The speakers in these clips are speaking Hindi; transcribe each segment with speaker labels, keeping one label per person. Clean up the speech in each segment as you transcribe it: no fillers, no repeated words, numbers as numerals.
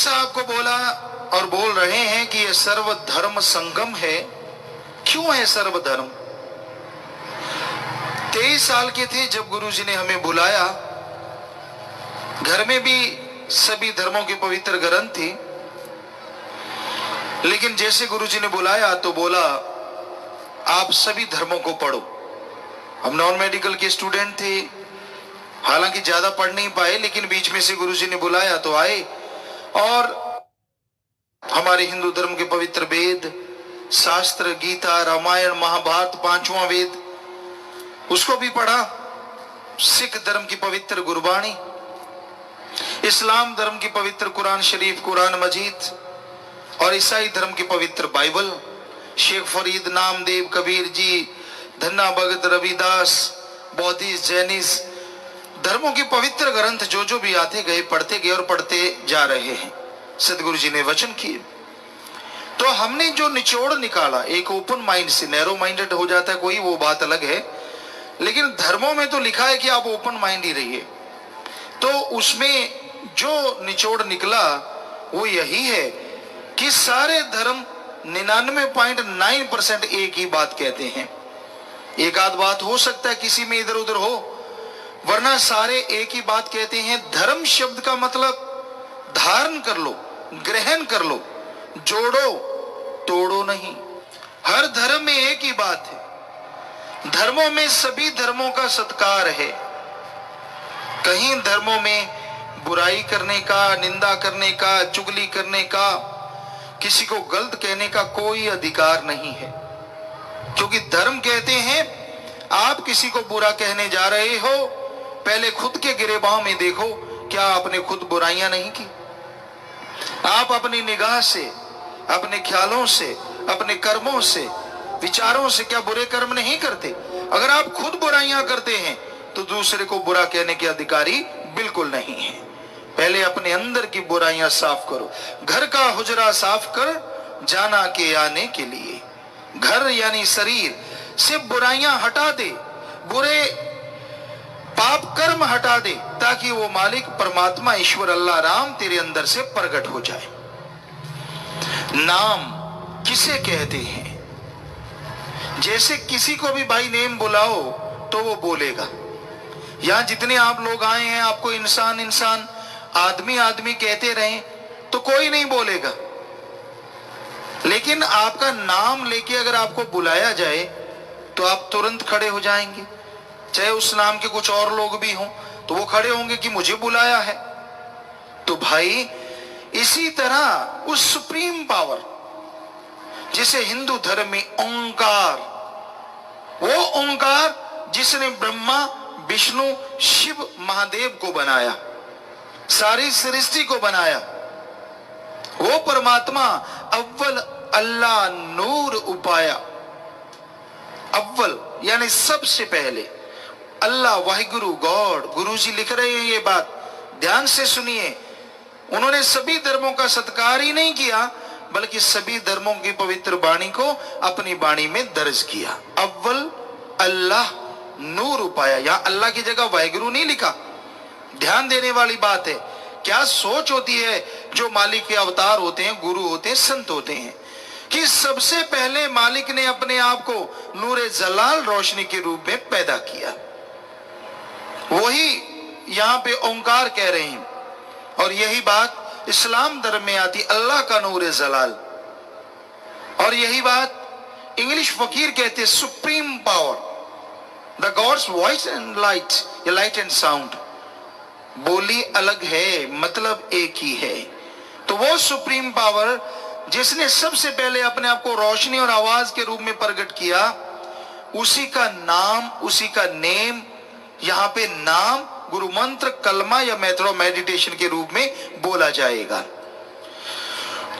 Speaker 1: साहब को बोला और बोल रहे हैं कि यह सर्वधर्म संगम है। क्यों है सर्वधर्म? 23 साल के थे जब गुरुजी ने हमें बुलाया। घर में भी सभी धर्मों के पवित्र ग्रंथ थे, लेकिन जैसे गुरुजी ने बुलाया तो बोला आप सभी धर्मों को पढ़ो। हम नॉन मेडिकल के स्टूडेंट थे, हालांकि ज्यादा पढ़ नहीं पाए, लेकिन बीच में से गुरुजी ने बुलाया तो आए और हमारे हिंदू धर्म के पवित्र वेद, शास्त्र, गीता, रामायण, महाभारत, 5वां वेद, उसको भी पढ़ा। सिख धर्म की पवित्र गुरबाणी, इस्लाम धर्म की पवित्र कुरान शरीफ, कुरान मजीद, और ईसाई धर्म की पवित्र बाइबल, शेख फरीद, नामदेव, कबीर जी, धन्ना भगत, रविदास, बौद्धिस्ट, जैनिस्ट धर्मों के पवित्र ग्रंथ जो जो भी आते गए, पढ़ते गए और पढ़ते जा रहे हैं। सदगुरु जी ने वचन किए तो हमने जो निचोड़ निकाला, एक ओपन माइंड से, नैरो माइंडेड हो जाता है कोई, वो बात अलग है, लेकिन धर्मों में तो लिखा है कि आप ओपन माइंड ही रहिए। तो उसमें जो निचोड़ निकला वो यही है कि सारे धर्म 99.9% एक ही बात कहते हैं। एक आध बात हो सकता है किसी में इधर उधर हो, वरना सारे एक ही बात कहते हैं। धर्म शब्द का मतलब धारण कर लो, ग्रहण कर लो, जोड़ो तोड़ो नहीं। हर धर्म में एक ही बात है। धर्मों में सभी धर्मों का सत्कार है। कहीं धर्मों में बुराई करने का, निंदा करने का, चुगली करने का, किसी को गलत कहने का कोई अधिकार नहीं है, क्योंकि धर्म कहते हैं आप किसी को बुरा कहने जा रहे हो, पहले खुद के गिरेबान में देखो, क्या आपने खुद बुराइयां नहीं की? आप अपनी निगाह से, अपने ख्यालों से, अपने कर्मों से, विचारों से क्या बुरे कर्म नहीं करते? अगर आप खुद बुराइयां करते हैं तो दूसरे को बुरा कहने के अधिकारी बिल्कुल नहीं है। पहले अपने अंदर की बुराइयां साफ करो। घर का हुजरा साफ कर जाना के आने के लिए। घर यानी शरीर से बुराइयां हटा दे, बुरे पाप कर्म हटा दे, ताकि वो मालिक परमात्मा ईश्वर अल्लाह राम तेरे अंदर से प्रकट हो जाए। नाम किसे कहते हैं? जैसे किसी को भी भाई नेम बुलाओ तो वो बोलेगा। यहां जितने आप लोग आए हैं, आपको इंसान इंसान, आदमी आदमी कहते रहें तो कोई नहीं बोलेगा, लेकिन आपका नाम लेके अगर आपको बुलाया जाए तो आप तुरंत खड़े हो जाएंगे। चाहे उस नाम के कुछ और लोग भी हों तो वो खड़े होंगे कि मुझे बुलाया है। तो भाई इसी तरह उस सुप्रीम पावर जिसे हिंदू धर्म में ओंकार, वो ओंकार जिसने ब्रह्मा, विष्णु, शिव, महादेव को बनाया, सारी सृष्टि को बनाया, वो परमात्मा अव्वल अल्लाह नूर उपाया। अव्वल यानी सबसे पहले अल्लाह, वाहिगुरु, गॉड। गुरुजी लिख रहे हैं ये बात, ध्यान से सुनिए। उन्होंने सभी धर्मों का सत्कार ही नहीं किया, बल्कि सभी धर्मों की पवित्र वाणी को अपनी वाणी में दर्ज किया। अव्वल अल्लाह नूर उपाया। यहां अल्लाह की जगह वाहिगुरु नहीं लिखा। ध्यान देने वाली बात है। क्या सोच होती है जो मालिक के अवतार होते हैं, गुरु होते हैं, संत होते हैं, कि सबसे पहले मालिक ने अपने आप को नूरे जलाल, रोशनी के रूप में पैदा किया। वही यहां पे ओंकार कह रहे हैं, और यही बात इस्लाम धर्म में आती, अल्लाह का नूरे जलाल। और यही बात इंग्लिश फकीर कहते हैं supreme power, the gods voice and light, या लाइट एंड साउंड। बोली अलग है, मतलब एक ही है। तो वो सुप्रीम पावर जिसने सबसे पहले अपने आप को रोशनी और आवाज के रूप में प्रकट किया, उसी का नाम, उसी का नेम, यहां पे नाम गुरु मंत्र, कलमा या मेथड ऑफ मेडिटेशन के रूप में बोला जाएगा।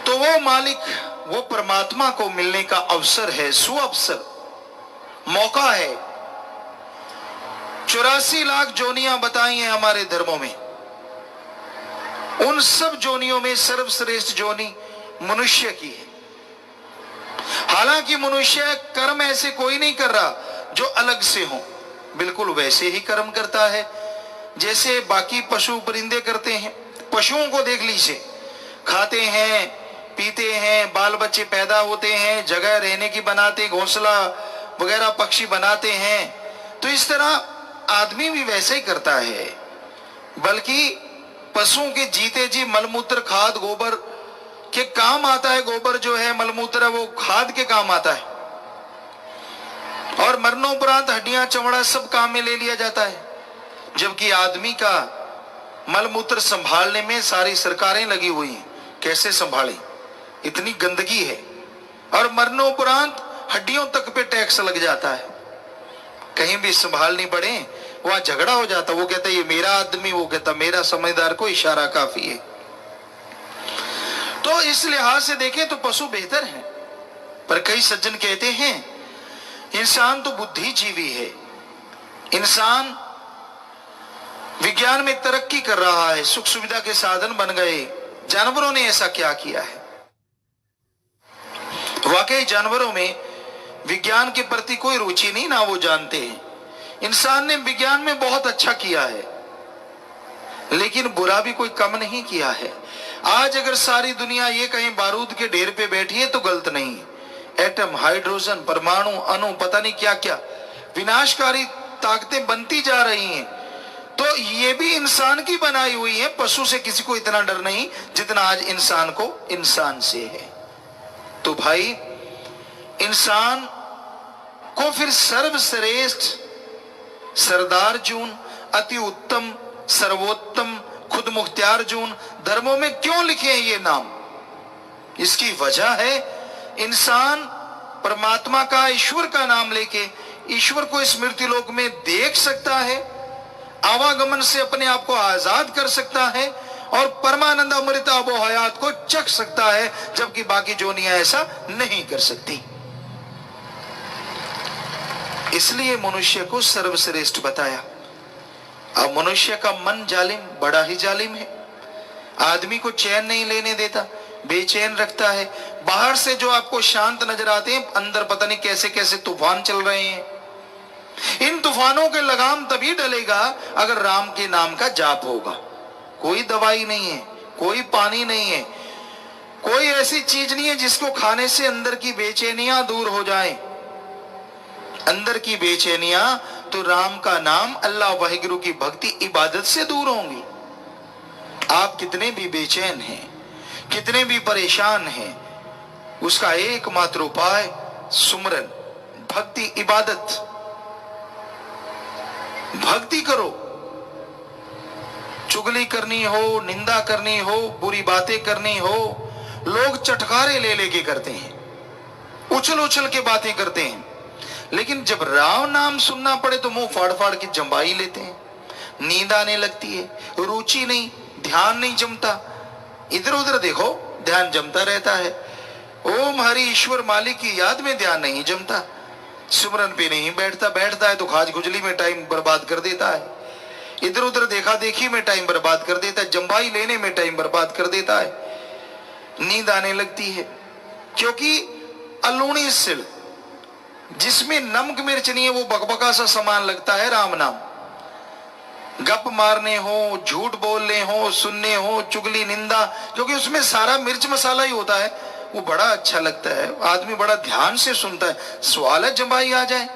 Speaker 1: तो वो मालिक, वो परमात्मा को मिलने का अवसर है, सुअवसर, मौका है। 84 लाख जोनियां बताई हैं हमारे धर्मों में। उन सब जोनियों में सर्वश्रेष्ठ जोनी मनुष्य की है। हालांकि मनुष्य कर्म ऐसे कोई नहीं कर रहा जो अलग से हो, बिल्कुल वैसे ही कर्म करता है जैसे बाकी पशु परिंदे करते हैं। पशुओं को देख लीजिए, खाते हैं, पीते हैं, बाल बच्चे पैदा होते हैं, जगह रहने की बनाते, घोंसला वगैरह पक्षी बनाते हैं। तो इस तरह आदमी भी वैसे ही करता है, बल्कि पशुओं के जीते जी मलमूत्र, खाद, गोबर के काम आता है। गोबर जो है, मलमूत्र है, वो खाद के काम आता है। और मरणोपरांत हड्डियां, चमड़ा सब काम में ले लिया जाता है। जबकि आदमी का मलमूत्र संभालने में सारी सरकारें लगी हुई हैं। कैसे संभालें, इतनी गंदगी है। और मरणोपरांत हड्डियों तक पे टैक्स लग जाता है। कहीं भी संभालनी पड़े, वहां झगड़ा हो जाता। वो कहता ये मेरा आदमी, वो कहता मेरा, समझदार को इशारा काफी है। तो इस लिहाज से देखें तो पशु बेहतर है। पर कई सज्जन कहते हैं इंसान तो बुद्धिजीवी है, इंसान विज्ञान में तरक्की कर रहा है, सुख सुविधा के साधन बन गए, जानवरों ने ऐसा क्या किया है? वाकई जानवरों में विज्ञान के प्रति कोई रुचि नहीं, ना वो जानते हैं। इंसान ने विज्ञान में बहुत अच्छा किया है, लेकिन बुरा भी कोई कम नहीं किया है। आज अगर सारी दुनिया ये कहीं बारूद के ढेर पे बैठी है तो गलत नहीं। एटम, हाइड्रोजन, परमाणु, अणु, पता नहीं क्या क्या विनाशकारी ताकतें बनती जा रही हैं। तो ये भी इंसान की बनाई हुई है। पशु से किसी को इतना डर नहीं जितना आज इंसान को इंसान से है। तो भाई, इंसान को फिर सर्वश्रेष्ठ, सरदार जून, अति उत्तम, सर्वोत्तम, खुद मुख्तियार जून धर्मों में क्यों लिखे हैं ये नाम? इसकी वजह है इंसान परमात्मा का, ईश्वर का नाम लेके ईश्वर को इस मृत्यु लोक में देख सकता है, आवागमन से अपने आप को आजाद कर सकता है और परमानंद अमृत आबो हयात को चख सकता है, जबकि बाकी जोनियां ऐसा नहीं कर सकती। इसलिए मनुष्य को सर्वश्रेष्ठ बताया। अब मनुष्य का मन जालिम, बड़ा ही जालिम है। आदमी को चैन नहीं लेने देता, बेचैन रखता है। बाहर से जो आपको शांत नजर आते हैं, अंदर पता नहीं कैसे कैसे तूफान चल रहे हैं। इन तूफानों के लगाम तभी डलेगा अगर राम के नाम का जाप होगा। कोई दवाई नहीं है, कोई पानी नहीं है, कोई ऐसी चीज नहीं है जिसको खाने से अंदर की बेचैनियां दूर हो जाए। अंदर की बेचैनियां तो राम का नाम, अल्लाह वाहिगुरु की भक्ति, इबादत से दूर होंगी। आप कितने भी बेचैन हैं, कितने भी परेशान हैं, उसका एकमात्र उपाय सुमरन, भक्ति, इबादत। भक्ति करो। चुगली करनी हो, निंदा करनी हो, बुरी बातें करनी हो, लोग चटकारे ले लेके करते हैं, उछल उछल के बातें करते हैं। लेकिन जब राम नाम सुनना पड़े तो मुंह फाड़ फाड़ के जंबाई लेते हैं, नींद आने लगती है, रुचि नहीं, ध्यान नहीं जमता। इधर उधर देखो, ध्यान जमता रहता है। ओम हरि ईश्वर मालिक की याद में ध्यान नहीं जमता। सुमरन पे नहीं बैठता, बैठता है तो खाज खुजली में टाइम बर्बाद कर देता है, इधर उधर देखा देखी में टाइम बर्बाद कर देता है, जंबाई लेने में टाइम बर्बाद कर देता है, नींद आने लगती है। क्योंकि अलूणी सिल, जिसमें नमक मिर्च नहीं है, वो बकबका सा सामान लगता है राम नाम। गप मारने हो, झूठ बोलने हो, सुनने हो, चुगली, निंदा, क्योंकि उसमें सारा मिर्च मसाला ही होता है, वो बड़ा अच्छा लगता है। आदमी बड़ा ध्यान से सुनता है। सवाल है जंबाई आ जाए,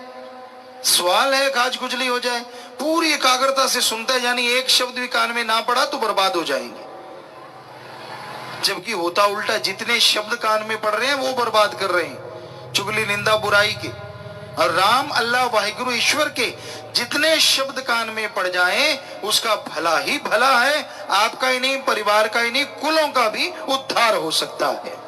Speaker 1: सवाल है खाज खुजली हो जाए, पूरी एकाग्रता से सुनता है, यानी एक शब्द भी कान में ना पड़ा तो बर्बाद हो जाएंगे। जबकि होता उल्टा, जितने शब्द कान में पड़ रहे हैं वो बर्बाद कर रहे हैं, चुगली, निंदा, बुराई के। और राम, अल्लाह, वाहिगुरु, ईश्वर के जितने शब्द कान में पड़ जाएं, उसका भला ही भला है। आपका ही नहीं, परिवार का ही नहीं, कुलों का भी उद्धार हो सकता है।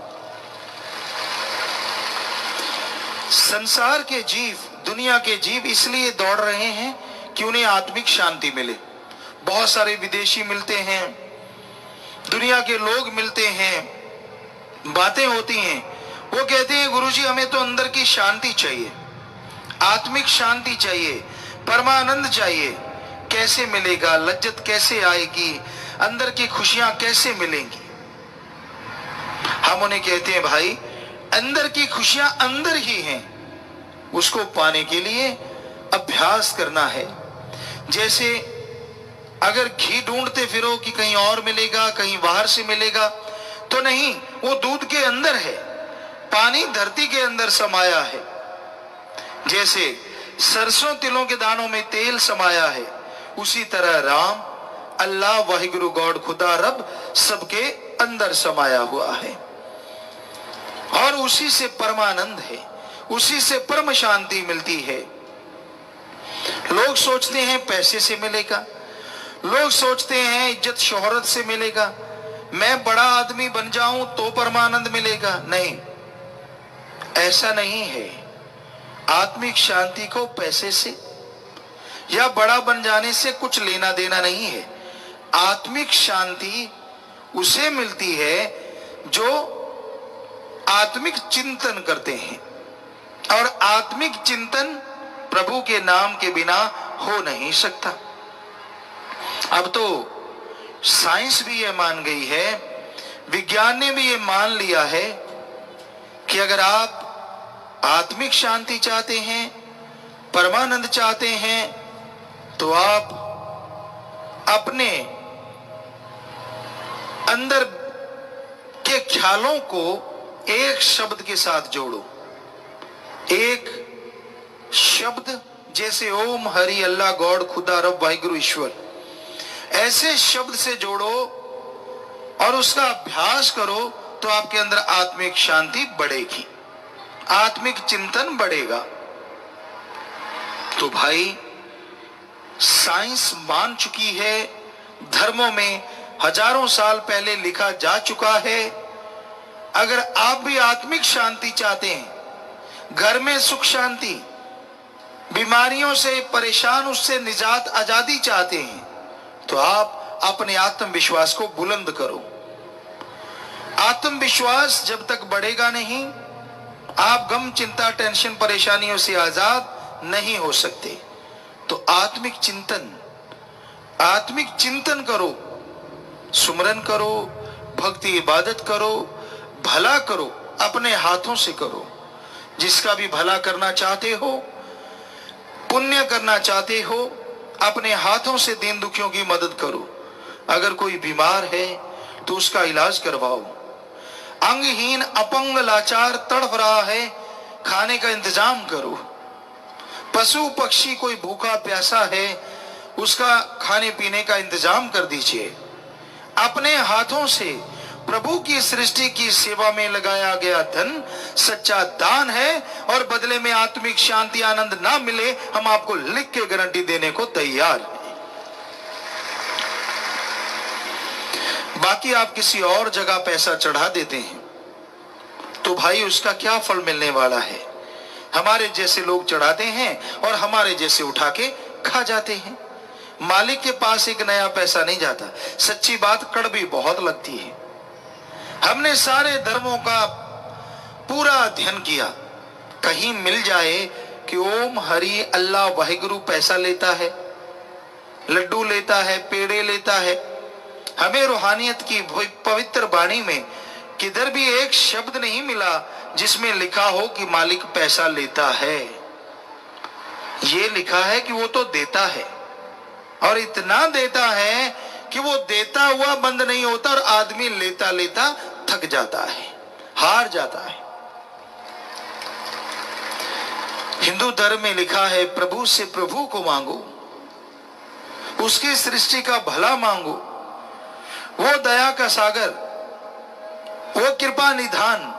Speaker 1: संसार के जीव, दुनिया के जीव इसलिए दौड़ रहे हैं कि उन्हें आत्मिक शांति मिले। बहुत सारे विदेशी मिलते हैं, दुनिया के लोग मिलते हैं, बातें होती हैं, वो कहते हैं गुरुजी हमें तो अंदर की शांति चाहिए, आत्मिक शांति चाहिए, परमानंद चाहिए। कैसे मिलेगा? लज्जत कैसे आएगी? अंदर की खुशियां कैसे मिलेंगी? हम उन्हें कहते हैं भाई, अंदर की खुशियां अंदर ही हैं, उसको पाने के लिए अभ्यास करना है। जैसे अगर घी ढूंढते फिरो कि कहीं और मिलेगा, कहीं बाहर से मिलेगा, तो नहीं, वो दूध के अंदर है, पानी धरती के अंदर समाया है। जैसे सरसों तिलों के दानों में तेल समाया है, उसी तरह राम, अल्लाह, वाहिगुरु गॉड, खुदा रब सबके अंदर समाया हुआ है और उसी से परमानंद है, उसी से परम शांति मिलती है। लोग सोचते हैं पैसे से मिलेगा, लोग सोचते हैं इज्जत शोहरत से मिलेगा, मैं बड़ा आदमी बन जाऊं तो परमानंद मिलेगा। नहीं, ऐसा नहीं है। आत्मिक शांति को पैसे से या बड़ा बन जाने से कुछ लेना देना नहीं है। आत्मिक शांति उसे मिलती है जो आत्मिक चिंतन करते हैं, और आत्मिक चिंतन प्रभु के नाम के बिना हो नहीं सकता। अब तो साइंस भी ये मान गई है, विज्ञान ने भी ये मान लिया है कि अगर आप आत्मिक शांति चाहते हैं, परमानंद चाहते हैं, तो आप अपने अंदर के ख्यालों को एक शब्द के साथ जोड़ो। एक शब्द जैसे ओम, हरि, अल्लाह, गॉड, खुदा, रब, वाहिगुरु, ईश्वर, ऐसे शब्द से जोड़ो और उसका अभ्यास करो तो आपके अंदर आत्मिक शांति बढ़ेगी, आत्मिक चिंतन बढ़ेगा। तो भाई, साइंस मान चुकी है, धर्मों में हजारों साल पहले लिखा जा चुका है। अगर आप भी आत्मिक शांति चाहते हैं, घर में सुख शांति, बीमारियों से परेशान उससे निजात आजादी चाहते हैं, तो आप अपने आत्मविश्वास को बुलंद करो। आत्मविश्वास जब तक बढ़ेगा नहीं, आप गम, चिंता, टेंशन, परेशानियों से आजाद नहीं हो सकते। तो आत्मिक चिंतन करो, सुमरन करो, भक्ति इबादत करो, भला करो, अपने हाथों से करो। जिसका भी भला करना चाहते हो, पुण्य करना चाहते हो, अपने हाथों से दीन दुखियों की मदद करो। अगर कोई बीमार है तो उसका इलाज करवाओ। अंगहीन, अपंग, लाचार तड़प रहा है, खाने का इंतजाम करो। पशु पक्षी कोई भूखा प्यासा है, उसका खाने पीने का इंतजाम कर दीजिए। अपने हाथों से प्रभु की सृष्टि की सेवा में लगाया गया धन सच्चा दान है, और बदले में आत्मिक शांति, आनंद ना मिले, हम आपको लिख के गारंटी देने को तैयार हैं। बाकी आप किसी और जगह पैसा चढ़ा देते हैं तो भाई उसका क्या फल मिलने वाला है? हमारे जैसे लोग चढ़ाते हैं और हमारे जैसे उठा के खा जाते हैं। मालिक के पास एक नया पैसा नहीं जाता। सच्ची बात कड़वी बहुत लगती है। हमने सारे धर्मों का पूरा अध्ययन किया, कहीं मिल जाए कि ओम, हरि, अल्लाह, वाहिगुरु पैसा लेता है, लड्डू लेता है, पेड़े लेता है। हमें रूहानियत की पवित्र वाणी में किधर भी एक शब्द नहीं मिला जिसमें लिखा हो कि मालिक पैसा लेता है। ये लिखा है कि वो तो देता है, और इतना देता है कि वो देता हुआ बंद नहीं होता, और आदमी लेता लेता थक जाता है, हार जाता है। हिंदू धर्म में लिखा है, प्रभु से प्रभु को मांगो, उसकी सृष्टि का भला मांगो। वो दया का सागर, वो कृपा निधान,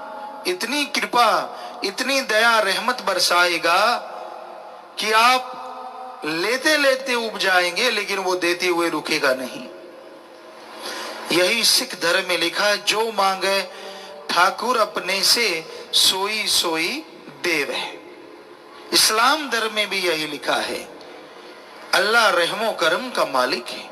Speaker 1: इतनी कृपा, इतनी दया, रहमत बरसाएगा कि आप लेते लेते उब जाएंगे, लेकिन वो देते हुए रुकेगा नहीं। यही सिख धर्म में लिखा है, जो मांगे ठाकुर अपने से, सोई सोई देव है। इस्लाम धर्म में भी यही लिखा है, अल्लाह रहमो करम का मालिक है।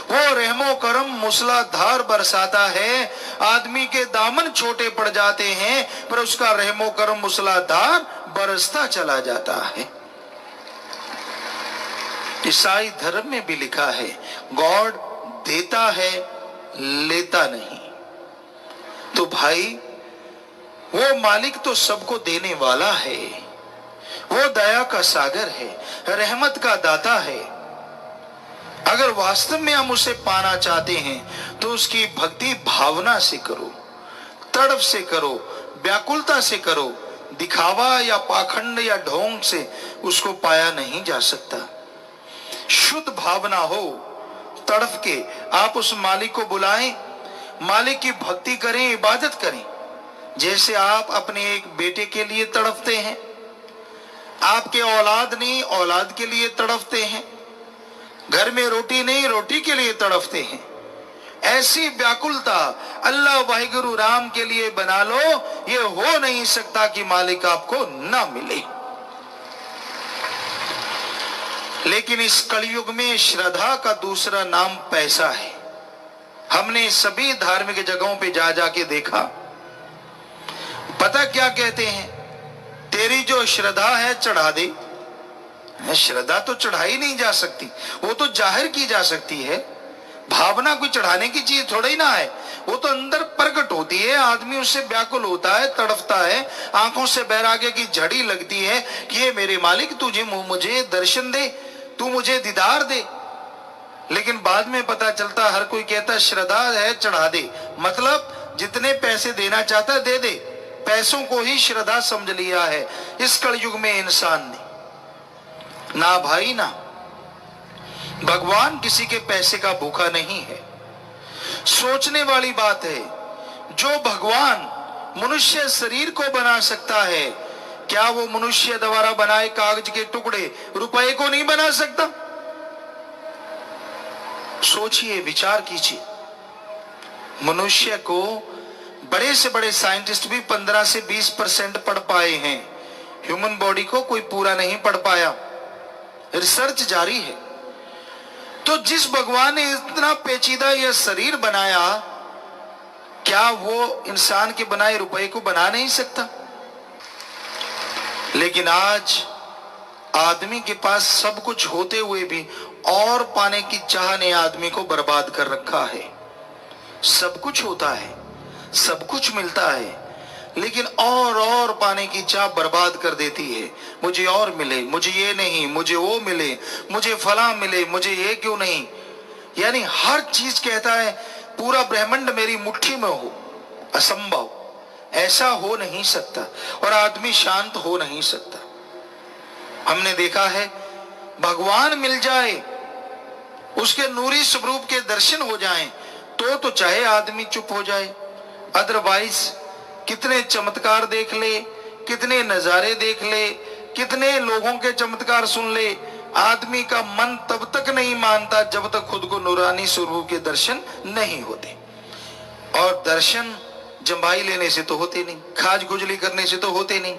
Speaker 1: वो रहमो करम मूसलाधार बरसाता है। आदमी के दामन छोटे पड़ जाते हैं, पर उसका रहमो करम मूसलाधार बरसता चला जाता है। ईसाई धर्म में भी लिखा है, गॉड देता है, लेता नहीं। तो भाई, वो मालिक तो सबको देने वाला है, वो दया का सागर है, रहमत का दाता है। अगर वास्तव में हम उसे पाना चाहते हैं तो उसकी भक्ति भावना से करो, तड़प से करो, व्याकुलता से करो। दिखावा या पाखंड या ढोंग से उसको पाया नहीं जा सकता। शुद्ध भावना हो, तड़प के आप उस मालिक को बुलाएं, मालिक की भक्ति करें, इबादत करें। जैसे आप अपने एक बेटे के लिए तड़पते हैं, आपके औलाद नहीं औलाद के लिए तड़पते हैं, घर में रोटी नहीं रोटी के लिए तड़पते हैं, ऐसी व्याकुलता अल्लाह वाहिगुरु राम के लिए बना लो। ये हो नहीं सकता कि मालिक आपको ना मिले। लेकिन इस कलयुग में श्रद्धा का दूसरा नाम पैसा है। हमने सभी धार्मिक जगहों पे जा जाके देखा, पता क्या कहते हैं, तेरी जो श्रद्धा है चढ़ा दे। श्रद्धा तो चढ़ाई नहीं जा सकती, वो तो जाहिर की जा सकती है। भावना कोई चढ़ाने की चीज थोड़ा ही ना है, वो तो अंदर प्रकट होती है। आदमी उससे व्याकुल होता है, तड़पता है, आंखों से बैराग्य की झड़ी लगती है कि ये मेरे मालिक तुझे मुझे दर्शन दे, तू मुझे दीदार दे। लेकिन बाद में पता चलता, हर कोई कहता श्रद्धा है चढ़ा दे, मतलब जितने पैसे देना चाहता दे दे। पैसों को ही श्रद्धा समझ लिया है इस कलयुग में इंसान ने। ना भाई ना, भगवान किसी के पैसे का भूखा नहीं है। सोचने वाली बात है, जो भगवान मनुष्य शरीर को बना सकता है, क्या वो मनुष्य द्वारा बनाए कागज के टुकड़े रुपए को नहीं बना सकता? सोचिए, विचार कीजिए। मनुष्य को बड़े से बड़े साइंटिस्ट भी 15 से 20% पढ़ पाए हैं, ह्यूमन बॉडी को कोई पूरा नहीं पढ़ पाया। रिसर्च जारी है। तो जिस भगवान ने इतना पेचीदा यह शरीर बनाया, क्या वो इंसान के बनाए रुपए को बना नहीं सकता? लेकिन आज आदमी के पास सब कुछ होते हुए भी और पाने की चाह ने आदमी को बर्बाद कर रखा है। सब कुछ होता है, सब कुछ मिलता है, लेकिन और पाने की चाह बर्बाद कर देती है। मुझे और मिले, मुझे ये नहीं, मुझे वो मिले, मुझे फला मिले, मुझे ये क्यों नहीं। यानी हर चीज कहता है पूरा ब्रह्मांड मेरी मुट्ठी में हो। असंभव, ऐसा हो नहीं सकता, और आदमी शांत हो नहीं सकता। हमने देखा है, भगवान मिल जाए, उसके नूरी स्वरूप के दर्शन हो जाएं, तो चाहे आदमी चुप हो जाए। अदरवाइज कितने चमत्कार देख ले, कितने नजारे देख ले, कितने लोगों के चमत्कार सुन ले, आदमी का मन तब तक नहीं मानता जब तक खुद को नूरानी स्वरूप के दर्शन नहीं होते। और दर्शन जम्भाई लेने से तो होते नहीं, खाज गुजली करने से तो होते नहीं।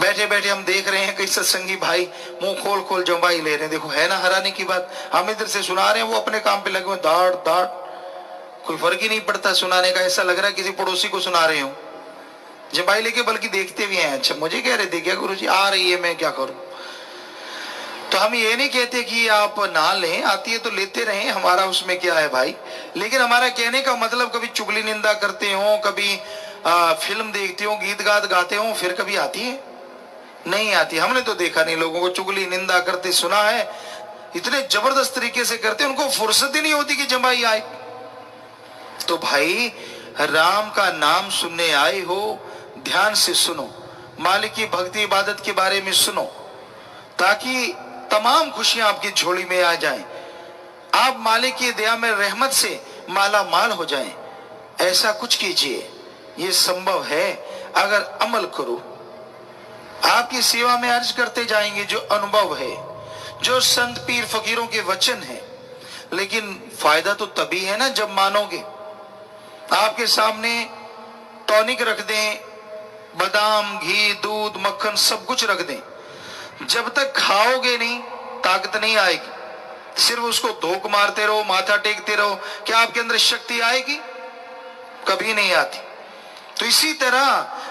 Speaker 1: बैठे बैठे हम देख रहे हैं कई सत्संगी भाई मुंह खोल खोल जम्भाई ले रहे हैं। देखो, है ना हैरानी की बात। हम इधर से सुना रहे हैं, वो अपने काम पे लगे हुए, दाड़ दाड़, कोई फर्क ही नहीं पड़ता सुनाने का। ऐसा लग रहा है किसी पड़ोसी को सुना रहे हो जम्भाई लेके, बल्कि देखते भी हैं। अच्छा, मुझे कह रहे थे क्या गुरुजी आ रही है, मैं क्या करूं? तो हम ये नहीं कहते कि आप ना लें, आती है तो लेते रहें, हमारा उसमें क्या है भाई। लेकिन हमारा कहने का मतलब, कभी चुगली निंदा करते हो, कभी फिल्म देखते हो, गीत गात गाते हो, फिर कभी आती है? नहीं आती। हमने तो देखा नहीं लोगों को चुगली निंदा करते, सुना है इतने जबरदस्त तरीके से करते, उनको फुर्सत ही नहीं होती कि जम्भाई आए। तो भाई, राम का नाम सुनने आए हो, ध्यान से सुनो, मालिक की भक्ति इबादत के बारे में सुनो, ताकि तमाम खुशियां आपकी झोली में आ जाएं, आप मालिक की दया में रहमत से माला माल हो जाएं। ऐसा कुछ कीजिए, ये संभव है अगर अमल करो। आपकी सेवा में अर्ज करते जाएंगे जो अनुभव है, जो संत पीर फकीरों के वचन है। लेकिन फायदा तो तभी है ना जब मानोगे। आपके सामने टॉनिक रख दें, बादाम, घी, दूध, मक्खन सब कुछ रख दें, जब तक खाओगे नहीं ताकत नहीं आएगी। सिर्फ उसको धोख मारते रहो, माथा टेकते रहो, क्या आपके अंदर शक्ति आएगी? कभी नहीं आती। तो इसी तरह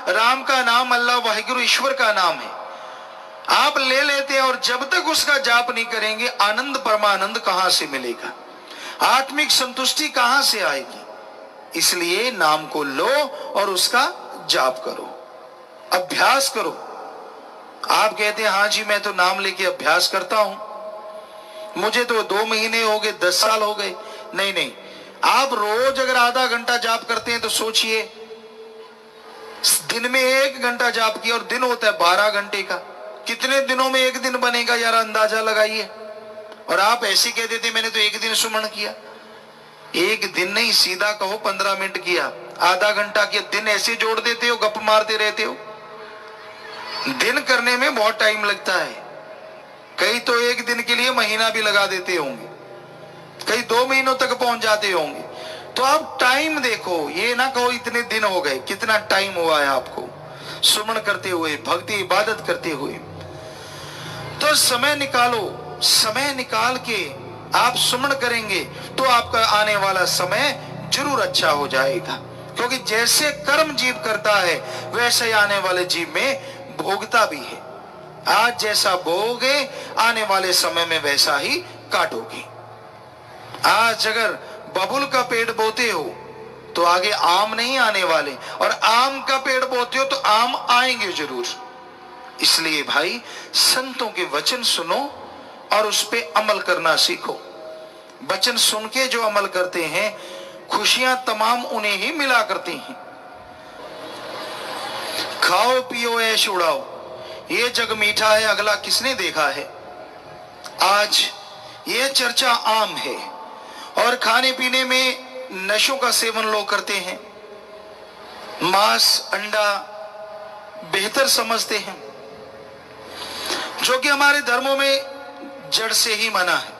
Speaker 1: राम का नाम अल्लाह वाहिगुरु ईश्वर का नाम है, आप ले लेते हैं, और जब तक उसका जाप नहीं करेंगे आनंद परमानंद कहां से मिलेगा, आत्मिक संतुष्टि कहां से आएगी। इसलिए नाम को लो और उसका जाप करो, अभ्यास करो। आप कहते हैं हाँ जी मैं तो नाम लेके अभ्यास करता हूं, मुझे तो 2 महीने हो गए, 10 साल हो गए। नहीं नहीं, आप रोज अगर आधा घंटा जाप करते हैं तो सोचिए, दिन में 1 घंटा जाप किया और दिन होता है 12 घंटे का, कितने दिनों में एक दिन बनेगा, यार अंदाजा लगाइए। और आप ऐसे कह देते मैंने तो 1 दिन सुमन किया। 1 दिन नहीं, सीधा कहो 15 मिनट किया, आधा घंटा किया, दिन ऐसे जोड़ देते हो, गप मारते रहते हो। दिन करने में बहुत टाइम लगता है, कई तो 1 दिन के लिए महीना भी लगा देते होंगे, कई 2 महीनों तक पहुंच जाते होंगे। तो आप टाइम देखो, ये ना कहो इतने दिन हो गए, कितना टाइम हुआ है आपको सुमन करते हुए, भक्ति इबादत करते हुए। तो समय निकालो, समय निकाल के आप सुमन करेंगे तो आपका आने वाला समय जरूर अच्छा हो जाएगा। क्योंकि जैसे कर्म जीव करता है वैसे ही आने वाले जीव में भोगता भी है। आज जैसा बोओगे आने वाले समय में वैसा ही काटोगे। आज अगर बबुल का पेड़ बोते हो तो आगे आम नहीं आने वाले, और आम का पेड़ बोते हो तो आम आएंगे जरूर। इसलिए भाई संतों के वचन सुनो और उस पे अमल करना सीखो। वचन सुन के जो अमल करते हैं खुशियां तमाम उन्हें ही मिला करती हैं। खाओ पियो ऐश उड़ाओ, ये जग मीठा है अगला किसने देखा है। आज ये चर्चा आम है और खाने पीने में नशों का सेवन लोग करते हैं, मांस अंडा बेहतर समझते हैं, जो कि हमारे धर्मों में जड़ से ही मना है।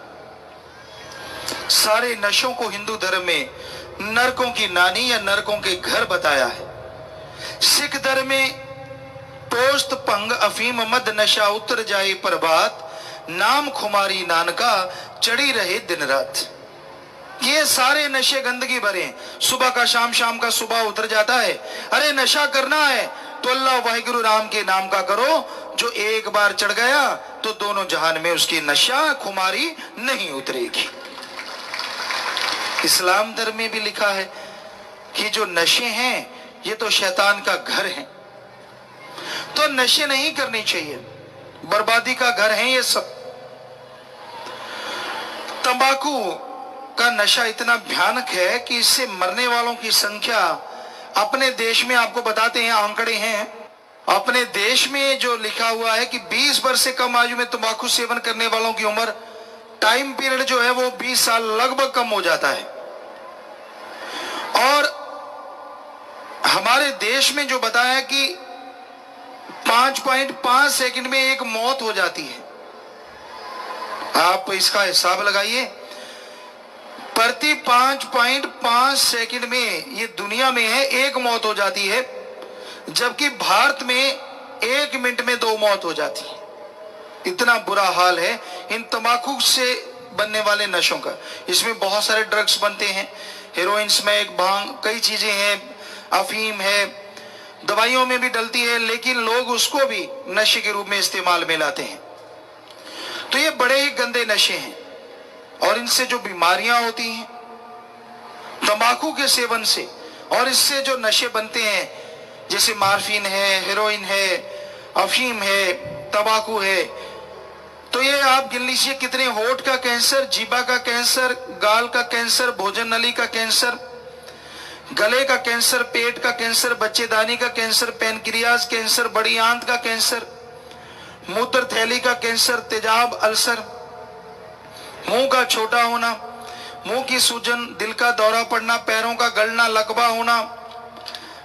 Speaker 1: सारे नशों को हिंदू धर्म में नरकों की नानी या नरकों के घर बताया है। सिख धर्म में पोस्त भंग अफीम मद नशा उतर जाए प्रभात, नाम खुमारी नानका चढ़ी रहे दिन रात। ये सारे नशे गंदगी भरे, सुबह का शाम, शाम का सुबह उतर जाता है। अरे नशा करना है तो अल्लाह वाहिगुरु राम के नाम का करो, जो एक बार चढ़ गया तो दोनों जहान में उसकी नशा खुमारी नहीं उतरेगी। इस्लाम धर्म में भी लिखा है कि जो नशे हैं ये तो शैतान का घर है, तो नशे नहीं करने चाहिए, बर्बादी का घर है ये सब। तंबाकू का नशा इतना भयानक है कि इससे मरने वालों की संख्या अपने देश में, आपको बताते हैं आंकड़े हैं, अपने देश में जो लिखा हुआ है कि 20 वर्ष से कम आयु में तंबाकू सेवन करने वालों की उम्र, टाइम पीरियड जो है वो 20 साल लगभग कम हो जाता है। और हमारे देश में जो बताया कि 5.5 सेकंड में एक मौत हो जाती है। आप इसका हिसाब लगाइए, प्रति 5.5 सेकंड में ये दुनिया में है एक मौत हो जाती है, जबकि भारत में 1 मिनट में 2 मौत हो जाती है। इतना बुरा हाल है इन तंबाकू से बनने वाले नशों का। इसमें बहुत सारे ड्रग्स बनते हैं, हेरोइन, स्मैक, भांग, कई चीजें हैं, अफीम है, दवाइयों में भी डलती है, लेकिन लोग उसको भी नशे के रूप में इस्तेमाल में लाते हैं। तो ये बड़े ही गंदे नशे हैं और इनसे जो बीमारियां होती हैं तंबाकू के सेवन से, और इससे जो नशे बनते हैं जैसे मार्फिन है, हेरोइन है, अफीम है, तंबाकू है, तो ये आप गिन लीजिए कितने, होठ का कैंसर, जीभा का कैंसर, गाल का कैंसर, भोजन नली का कैंसर, गले का कैंसर, पेट का कैंसर, बच्चेदानी का कैंसर, पैनक्रियाज कैंसर, बड़ी आंत का कैंसर, मूत्र थैली का कैंसर, तेजाब, अल्सर, मुंह का छोटा होना, मुंह की सूजन, दिल का दौरा पड़ना, पैरों का गलना, लकवा होना,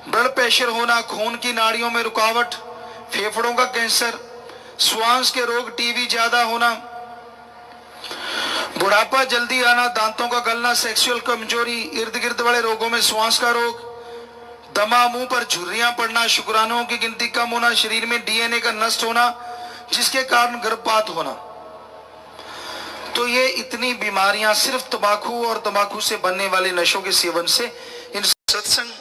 Speaker 1: ब्लड प्रेशर होना, खून की नाड़ियों में रुकावट, फेफड़ों का कैंसर, श्वास के रोग, टीबी ज्यादा होना, बुढ़ापा जल्दी आना, दांतों का गलना, सेक्सुअल कमजोरी, इर्द गिर्द वाले रोगों में श्वास का रोग, दमा, मुंह पर झुर्रियां पड़ना, शुक्राणुओं की गिनती कम होना, शरीर में डीएनए का नष्ट होना जिसके कारण गर्भपात होना। तो ये इतनी बीमारियां सिर्फ तंबाकू और तंबाकू से बनने वाले नशों के सेवन से। इन सत्संग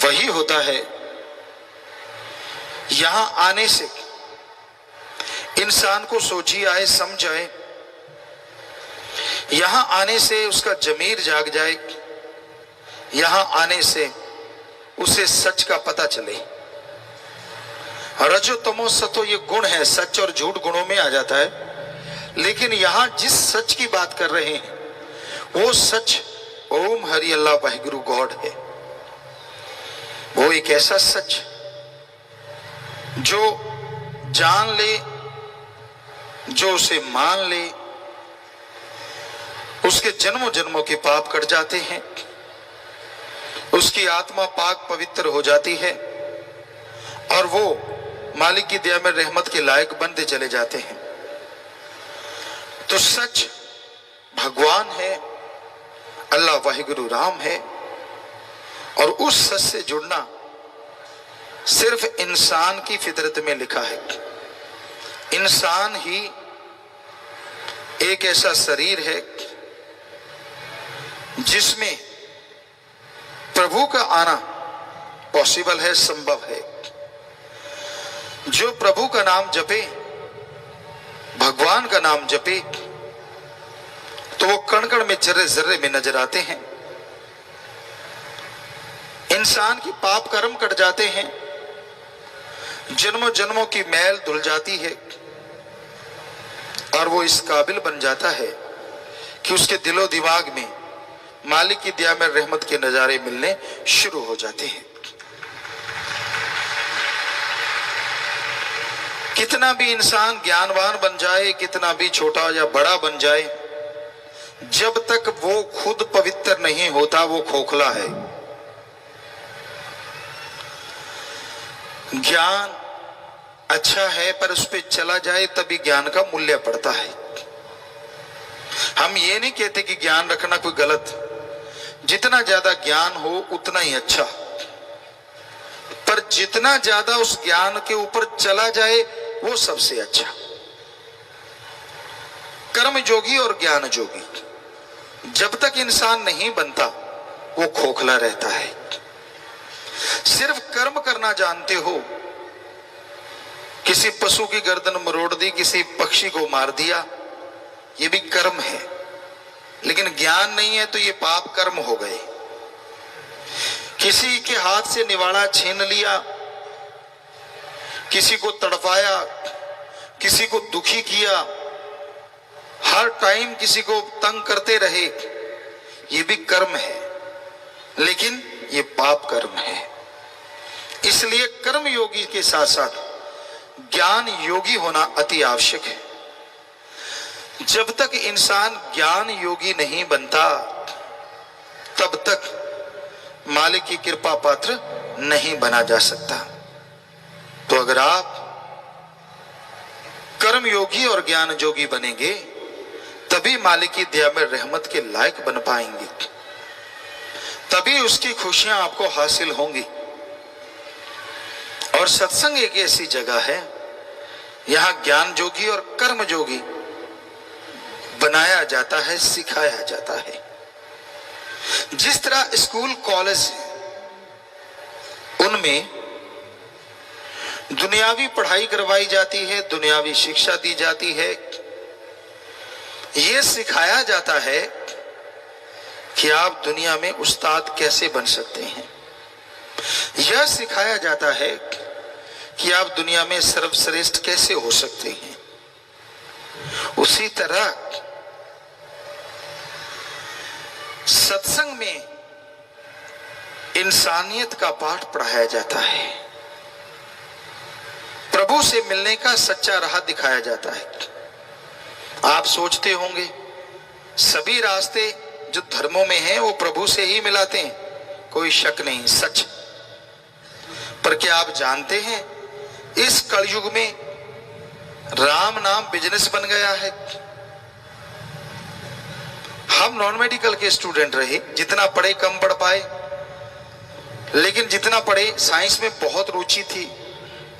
Speaker 1: वही होता है, यहां आने से इंसान को सोची आए, समझ आए, यहां आने से उसका जमीर जाग जाए, यहां आने से उसे सच का पता चले। रजो तमो सतो ये गुण है, सच और झूठ गुणों में आ जाता है। लेकिन यहां जिस सच की बात कर रहे हैं वो सच ओम हरि अल्लाह वाहिगुरु गॉड है। वो एक ऐसा सच जो जान ले, जो उसे मान ले, उसके जन्मों जन्मों के पाप कट जाते हैं, उसकी आत्मा पाक पवित्र हो जाती है और वो मालिक की दया में रहमत के लायक बनते चले जाते हैं। तो सच भगवान है, अल्लाह वाहिगुरु राम है, और उस सच से जुड़ना सिर्फ इंसान की फितरत में लिखा है। इंसान ही एक ऐसा शरीर है जिसमें प्रभु का आना पॉसिबल है, संभव है। जो प्रभु का नाम जपे, भगवान का नाम जपे, तो वो कण कण में, जर्रे जर्रे में नजर आते हैं। इंसान की पाप कर्म कट जाते हैं, जन्मों जन्मों की मैल धुल जाती है और वो इस काबिल बन जाता है कि उसके दिलो दिमाग में मालिक की दया में रहमत के नजारे मिलने शुरू हो जाते हैं। कितना भी इंसान ज्ञानवान बन जाए, कितना भी छोटा या बड़ा बन जाए, जब तक वो खुद पवित्र नहीं होता वो खोखला है। ज्ञान अच्छा है पर उस पर चला जाए तभी ज्ञान का मूल्य पड़ता है। हम ये नहीं कहते कि ज्ञान रखना कोई गलत, जितना ज्यादा ज्ञान हो उतना ही अच्छा, पर जितना ज्यादा उस ज्ञान के ऊपर चला जाए वो सबसे अच्छा। कर्म जोगी और ज्ञान जोगी, जब तक इंसान नहीं बनता वो खोखला रहता है। सिर्फ कर्म करना जानते हो, किसी पशु की गर्दन मरोड़ दी, किसी पक्षी को मार दिया, ये भी कर्म है, लेकिन ज्ञान नहीं है तो ये पाप कर्म हो गए। किसी के हाथ से निवाड़ा छीन लिया, किसी को तड़पाया, किसी को दुखी किया, हर टाइम किसी को तंग करते रहे, ये भी कर्म है, लेकिन ये पाप कर्म है। इसलिए कर्म योगी के साथ साथ ज्ञान योगी होना अति आवश्यक है। जब तक इंसान ज्ञान योगी नहीं बनता तब तक मालिक की कृपा पात्र नहीं बना जा सकता। तो अगर आप कर्म योगी और ज्ञान योगी बनेंगे तभी मालिक की दया में रहमत के लायक बन पाएंगे, तभी उसकी खुशियां आपको हासिल होंगी। और सत्संग एक ऐसी जगह है, यहां ज्ञान जोगी और कर्म जोगी बनाया जाता है, सिखाया जाता है। जिस तरह स्कूल कॉलेज उनमें दुनियावी पढ़ाई करवाई जाती है, दुनियावी शिक्षा दी जाती है, यह सिखाया जाता है कि आप दुनिया में उस्ताद कैसे बन सकते हैं। यह सिखाया जाता है कि आप दुनिया में सर्वश्रेष्ठ कैसे हो सकते हैं। उसी तरह सत्संग में इंसानियत का पाठ पढ़ाया जाता है, प्रभु से मिलने का सच्चा राह दिखाया जाता है। आप सोचते होंगे सभी रास्ते जो धर्मों में हैं वो प्रभु से ही मिलाते हैं, कोई शक नहीं, सच। पर क्या आप जानते हैं इस कलयुग में राम नाम बिजनेस बन गया है। हम नॉन मेडिकल के स्टूडेंट रहे, जितना पढ़े कम पढ़ पाए, लेकिन जितना पढ़े साइंस में बहुत रुचि थी,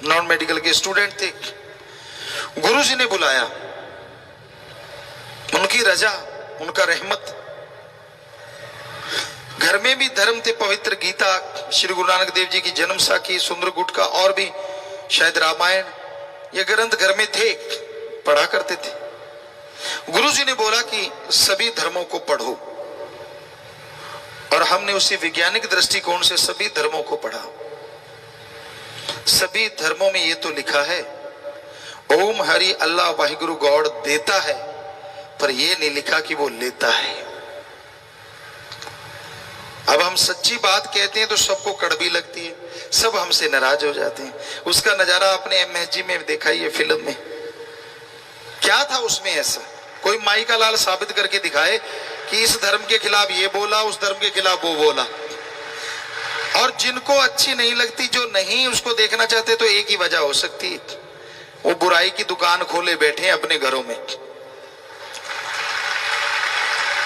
Speaker 1: नॉन मेडिकल के स्टूडेंट थे। गुरुजी ने बुलाया, उनकी रजा, उनका रहमत, घर में भी धर्म थे, पवित्र गीता, श्री गुरु नानक देव जी की जन्म साखी, सुंदर गुटका और भी शायद रामायण, ये ग्रंथ घर में थे, पढ़ा करते थे। गुरुजी ने बोला कि सभी धर्मों को पढ़ो, और हमने उसी वैज्ञानिक दृष्टिकोण से सभी धर्मों को पढ़ा। सभी धर्मों में ये तो लिखा है ओम हरि अल्लाह वाहिगुरु गॉड देता है, पर यह नहीं लिखा कि वो लेता है। अब हम सच्ची बात कहते हैं तो सबको कड़वी लगती है, सब हमसे नाराज हो जाते हैं। उसका नजारा आपने MSG में देखा ही है, फिल्म में। क्या था उसमें ऐसा? कोई माई का लाल साबित करके दिखाए कि इस धर्म के खिलाफ ये बोला, उस धर्म के खिलाफ वो बोला। और जिनको अच्छी नहीं लगती, जो नहीं उसको देखना चाहते, तो एक ही वजह हो सकती है, वो बुराई की दुकान खोले बैठे हैं अपने घरों में।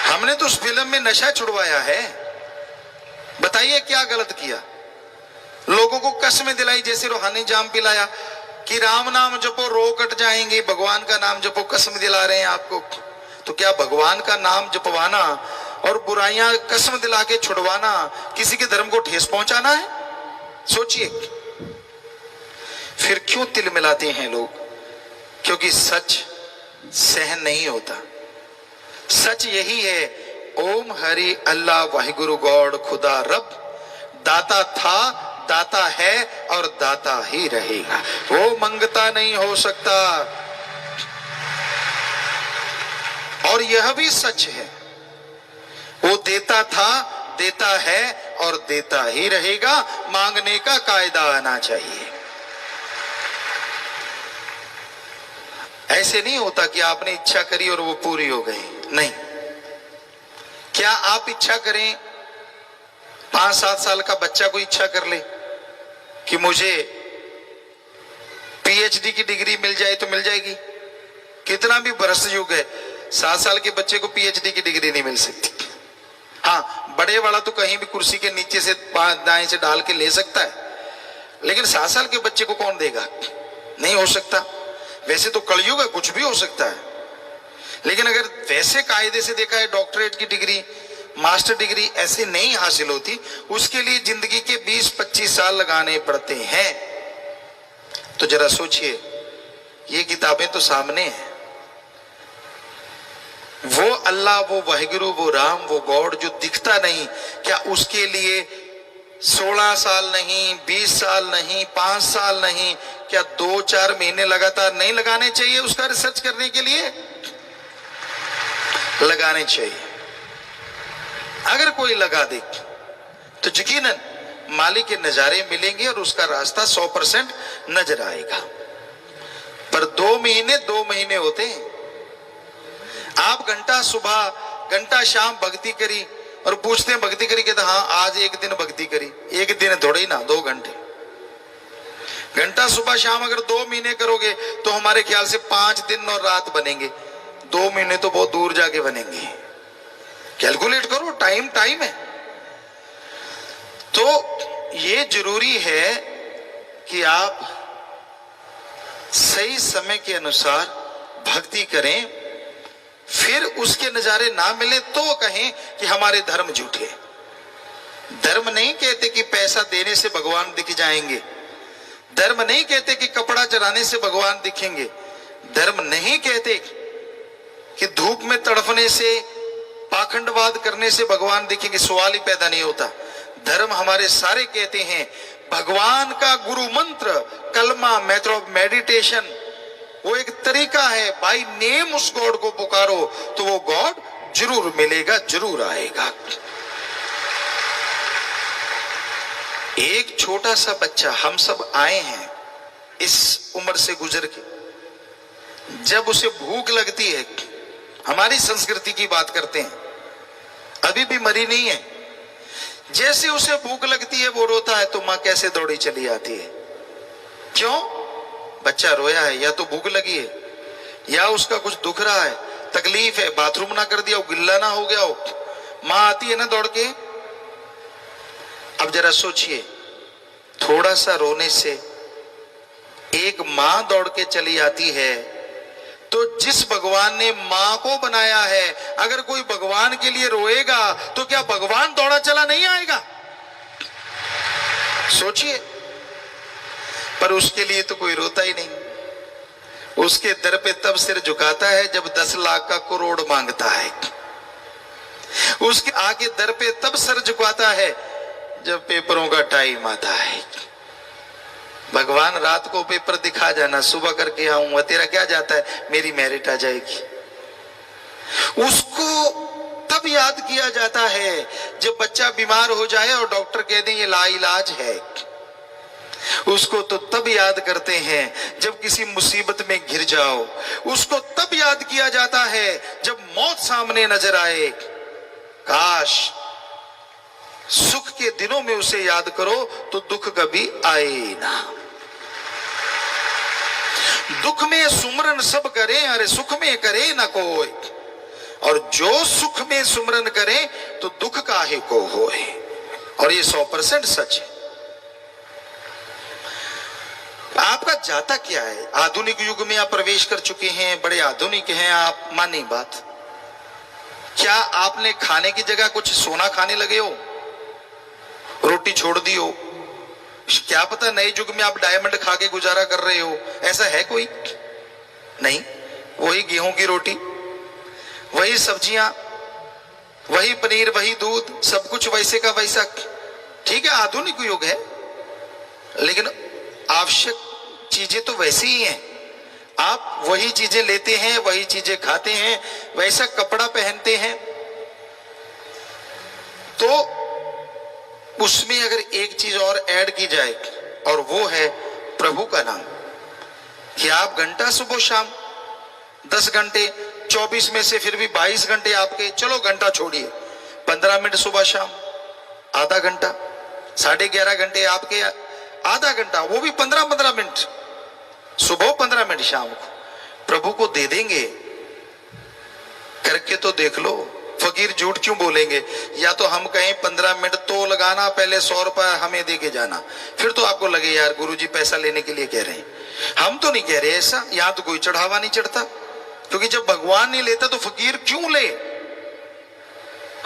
Speaker 1: हमने तो उस फिल्म में नशा छुड़वाया है, बताइए क्या गलत किया? लोगों को कसमें दिलाई, जैसे रूहानी जाम पिलाया कि राम नाम जपो रो कट जाएंगे, भगवान का नाम जपो, कसम दिला रहे हैं आपको। तो क्या भगवान का नाम जपवाना और बुराइयां कसम दिला के छुड़वाना किसी के धर्म को ठेस पहुंचाना है? सोचिए। फिर क्यों तिल मिलाते हैं लोग? क्योंकि सच सहन नहीं होता। सच यही है, ओम हरि अल्लाह वाहिगुरु गॉड खुदा रब दाता था, दाता है और दाता ही रहेगा। वो मंगता नहीं हो सकता। और यह भी सच है, वो देता था, देता है और देता ही रहेगा। मांगने का कायदा आना चाहिए। ऐसे नहीं होता कि आपने इच्छा करी और वो पूरी हो गई, नहीं। क्या आप इच्छा करें, 5-7 साल का बच्चा को इच्छा कर ले कि मुझे PhD की डिग्री मिल जाए, तो मिल जाएगी? कितना भी भ्रष्ट युग है, 7 साल के बच्चे को PhD की डिग्री नहीं मिल सकती। हाँ, बड़े वाला तो कहीं भी कुर्सी के नीचे से दाएं से डाल के ले सकता है, लेकिन 7 साल के बच्चे को कौन देगा? नहीं हो सकता। वैसे तो कलयुग है, कुछ भी हो सकता है, लेकिन अगर वैसे कायदे से देखा है, डॉक्टरेट की डिग्री, मास्टर डिग्री ऐसे नहीं हासिल होती, उसके लिए जिंदगी के 20-25 साल लगाने पड़ते हैं। तो जरा सोचिए, ये किताबें तो सामने हैं। वो अल्लाह, वो वाहिगुरु, वो राम, वो गॉड जो दिखता नहीं, क्या उसके लिए 16 साल नहीं, 20 साल नहीं, 5 साल नहीं, क्या 2-4 महीने लगातार नहीं लगाने चाहिए उसका रिसर्च करने के लिए? लगाने चाहिए। अगर कोई लगा दे तो यकीनन मालिक के नजारे मिलेंगे और उसका रास्ता 100% नजर आएगा। पर 2 महीने होते हैं। आप घंटा सुबह, घंटा शाम भक्ति करी और पूछते हैं भक्ति करी, कहते हाँ आज एक दिन भक्ति करी। एक दिन थोड़े ही ना, 2 घंटे। घंटा सुबह शाम अगर 2 महीने करोगे तो हमारे ख्याल से 5 दिन और रात बनेंगे। 2 महीने तो बहुत दूर जाके बनेंगे। कैलकुलेट करो, टाइम है। तो ये जरूरी है कि आप सही समय के अनुसार भक्ति करें, फिर उसके नजारे ना मिले तो कहें कि हमारे धर्म झूठे। धर्म नहीं कहते कि पैसा देने से भगवान दिख जाएंगे। धर्म नहीं कहते कि कपड़ा चढ़ाने से भगवान दिखेंगे। धर्म नहीं कहते कि धूप में तड़फने से, पाखंडवाद करने से भगवान दिखेंगे। सवाल ही पैदा नहीं होता। धर्म हमारे सारे कहते हैं भगवान का गुरु मंत्र, कलमा, मेथड ऑफ मेडिटेशन, वो एक तरीका है। बाय नेम उस गॉड को पुकारो तो वो गॉड जरूर मिलेगा, जरूर आएगा। एक छोटा सा बच्चा, हम सब आए हैं इस उम्र से गुजर के, जब उसे भूख लगती है, हमारी संस्कृति की बात करते हैं, अभी भी मरी नहीं है, जैसे उसे भूख लगती है वो रोता है तो मां कैसे दौड़ी चली आती है। क्यों? बच्चा रोया है, या तो भूख लगी है, या उसका कुछ दुख रहा है, तकलीफ है, बाथरूम ना कर दिया हो, गिल्ला ना हो गया हो, मां आती है ना दौड़ के। अब जरा सोचिए, थोड़ा सा रोने से एक मां दौड़ के चली आती है, तो जिस भगवान ने मां को बनाया है, अगर कोई भगवान के लिए रोएगा तो क्या भगवान दौड़ा चला नहीं आएगा? सोचिए। पर उसके लिए तो कोई रोता ही नहीं। उसके दर पे तब सिर झुकाता है जब 10 लाख का करोड़ मांगता है। उसके आगे दर पे तब सर झुकाता है जब पेपरों का टाइम आता है। भगवान रात को पेपर दिखा जाना, सुबह करके आऊंगा, तेरा क्या जाता है, मेरी मेरिट आ जाएगी। उसको तब याद किया जाता है जब बच्चा बीमार हो जाए और डॉक्टर कह दे ये लाइलाज है। उसको तो तब याद करते हैं जब किसी मुसीबत में घिर जाओ। उसको तब याद किया जाता है जब मौत सामने नजर आए। काश सुख के दिनों में उसे याद करो तो दुख कभी आए ना। दुख में सुमरन सब करे, अरे सुख में करे ना कोई। और जो सुख में सुमरन करे तो दुख काहे को होए। और ये 100% सच है। आपका जाता क्या है? आधुनिक युग में आप प्रवेश कर चुके हैं, बड़े आधुनिक हैं आप, मानी बात। क्या आपने खाने की जगह कुछ सोना खाने लगे हो, रोटी छोड़ दी हो? क्या पता नए युग में आप डायमंड खा के गुजारा कर रहे हो। ऐसा है कोई? नहीं। वही गेहूं की रोटी, वही सब्जियां, वही पनीर, वही दूध, सब कुछ वैसे का वैसा। ठीक है आधुनिक युग है, लेकिन आवश्यक चीजें तो वैसी ही हैं। आप वही चीजें लेते हैं, वही चीजें खाते हैं, वैसा कपड़ा पहनते हैं। तो उसमें अगर एक चीज और ऐड की जाए और वो है प्रभु का नाम, कि आप घंटा सुबह शाम 10 घंटे 24 में से फिर भी 22 घंटे आपके, चलो घंटा छोड़िए, 15 मिनट सुबह शाम, आधा घंटा, 11.5 घंटे आपके, आधा घंटा, वो भी 15-15 मिनट सुबह, 15 मिनट शाम को प्रभु को दे देंगे। करके तो देख लो। फकीर झूठ क्यों बोलेंगे? या तो हम कहें 15 मिनट तो लगाना, पहले 100 रुपया हमें दे के जाना, फिर तो आपको लगे यार गुरुजी पैसा लेने के लिए कह रहे हैं। हम तो नहीं कह रहे ऐसा, यहां तो कोई चढ़ावा नहीं चढ़ता, क्योंकि जब भगवान नहीं लेता तो फकीर क्यों ले?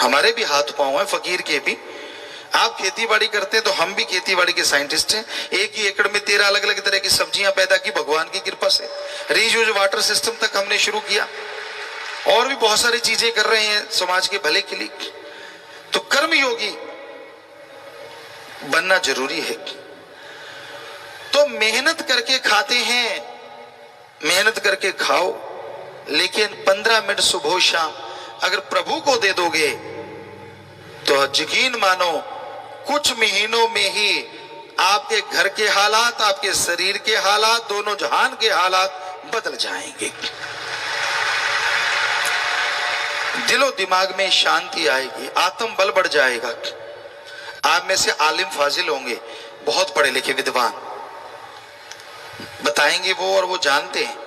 Speaker 1: हमारे भी हाथ पांव है फकीर के भी। आप खेती बाड़ी करते हैं तो हम भी खेती बाड़ी के साइंटिस्ट हैं। एक ही एकड़ में 13 अलग अलग तरह की सब्जियां पैदा की भगवान की कृपा से। रीयूज वाटर सिस्टम तक हमने शुरू किया, और भी बहुत सारी चीजें कर रहे हैं समाज के भले के लिए। तो कर्मयोगी बनना जरूरी है। तो मेहनत करके खाते हैं, मेहनत करके खाओ, लेकिन 15 मिनट सुबह शाम अगर प्रभु को दे दोगे तो यकीन मानो कुछ महीनों में ही आपके घर के हालात, आपके शरीर के हालात, दोनों जहान के हालात बदल जाएंगे। दिलो दिमाग में शांति आएगी, आत्म बल बढ़ जाएगा। आप में से आलिम फाजिल होंगे, बहुत पढ़े लिखे विद्वान, बताएंगे वो, और वो जानते हैं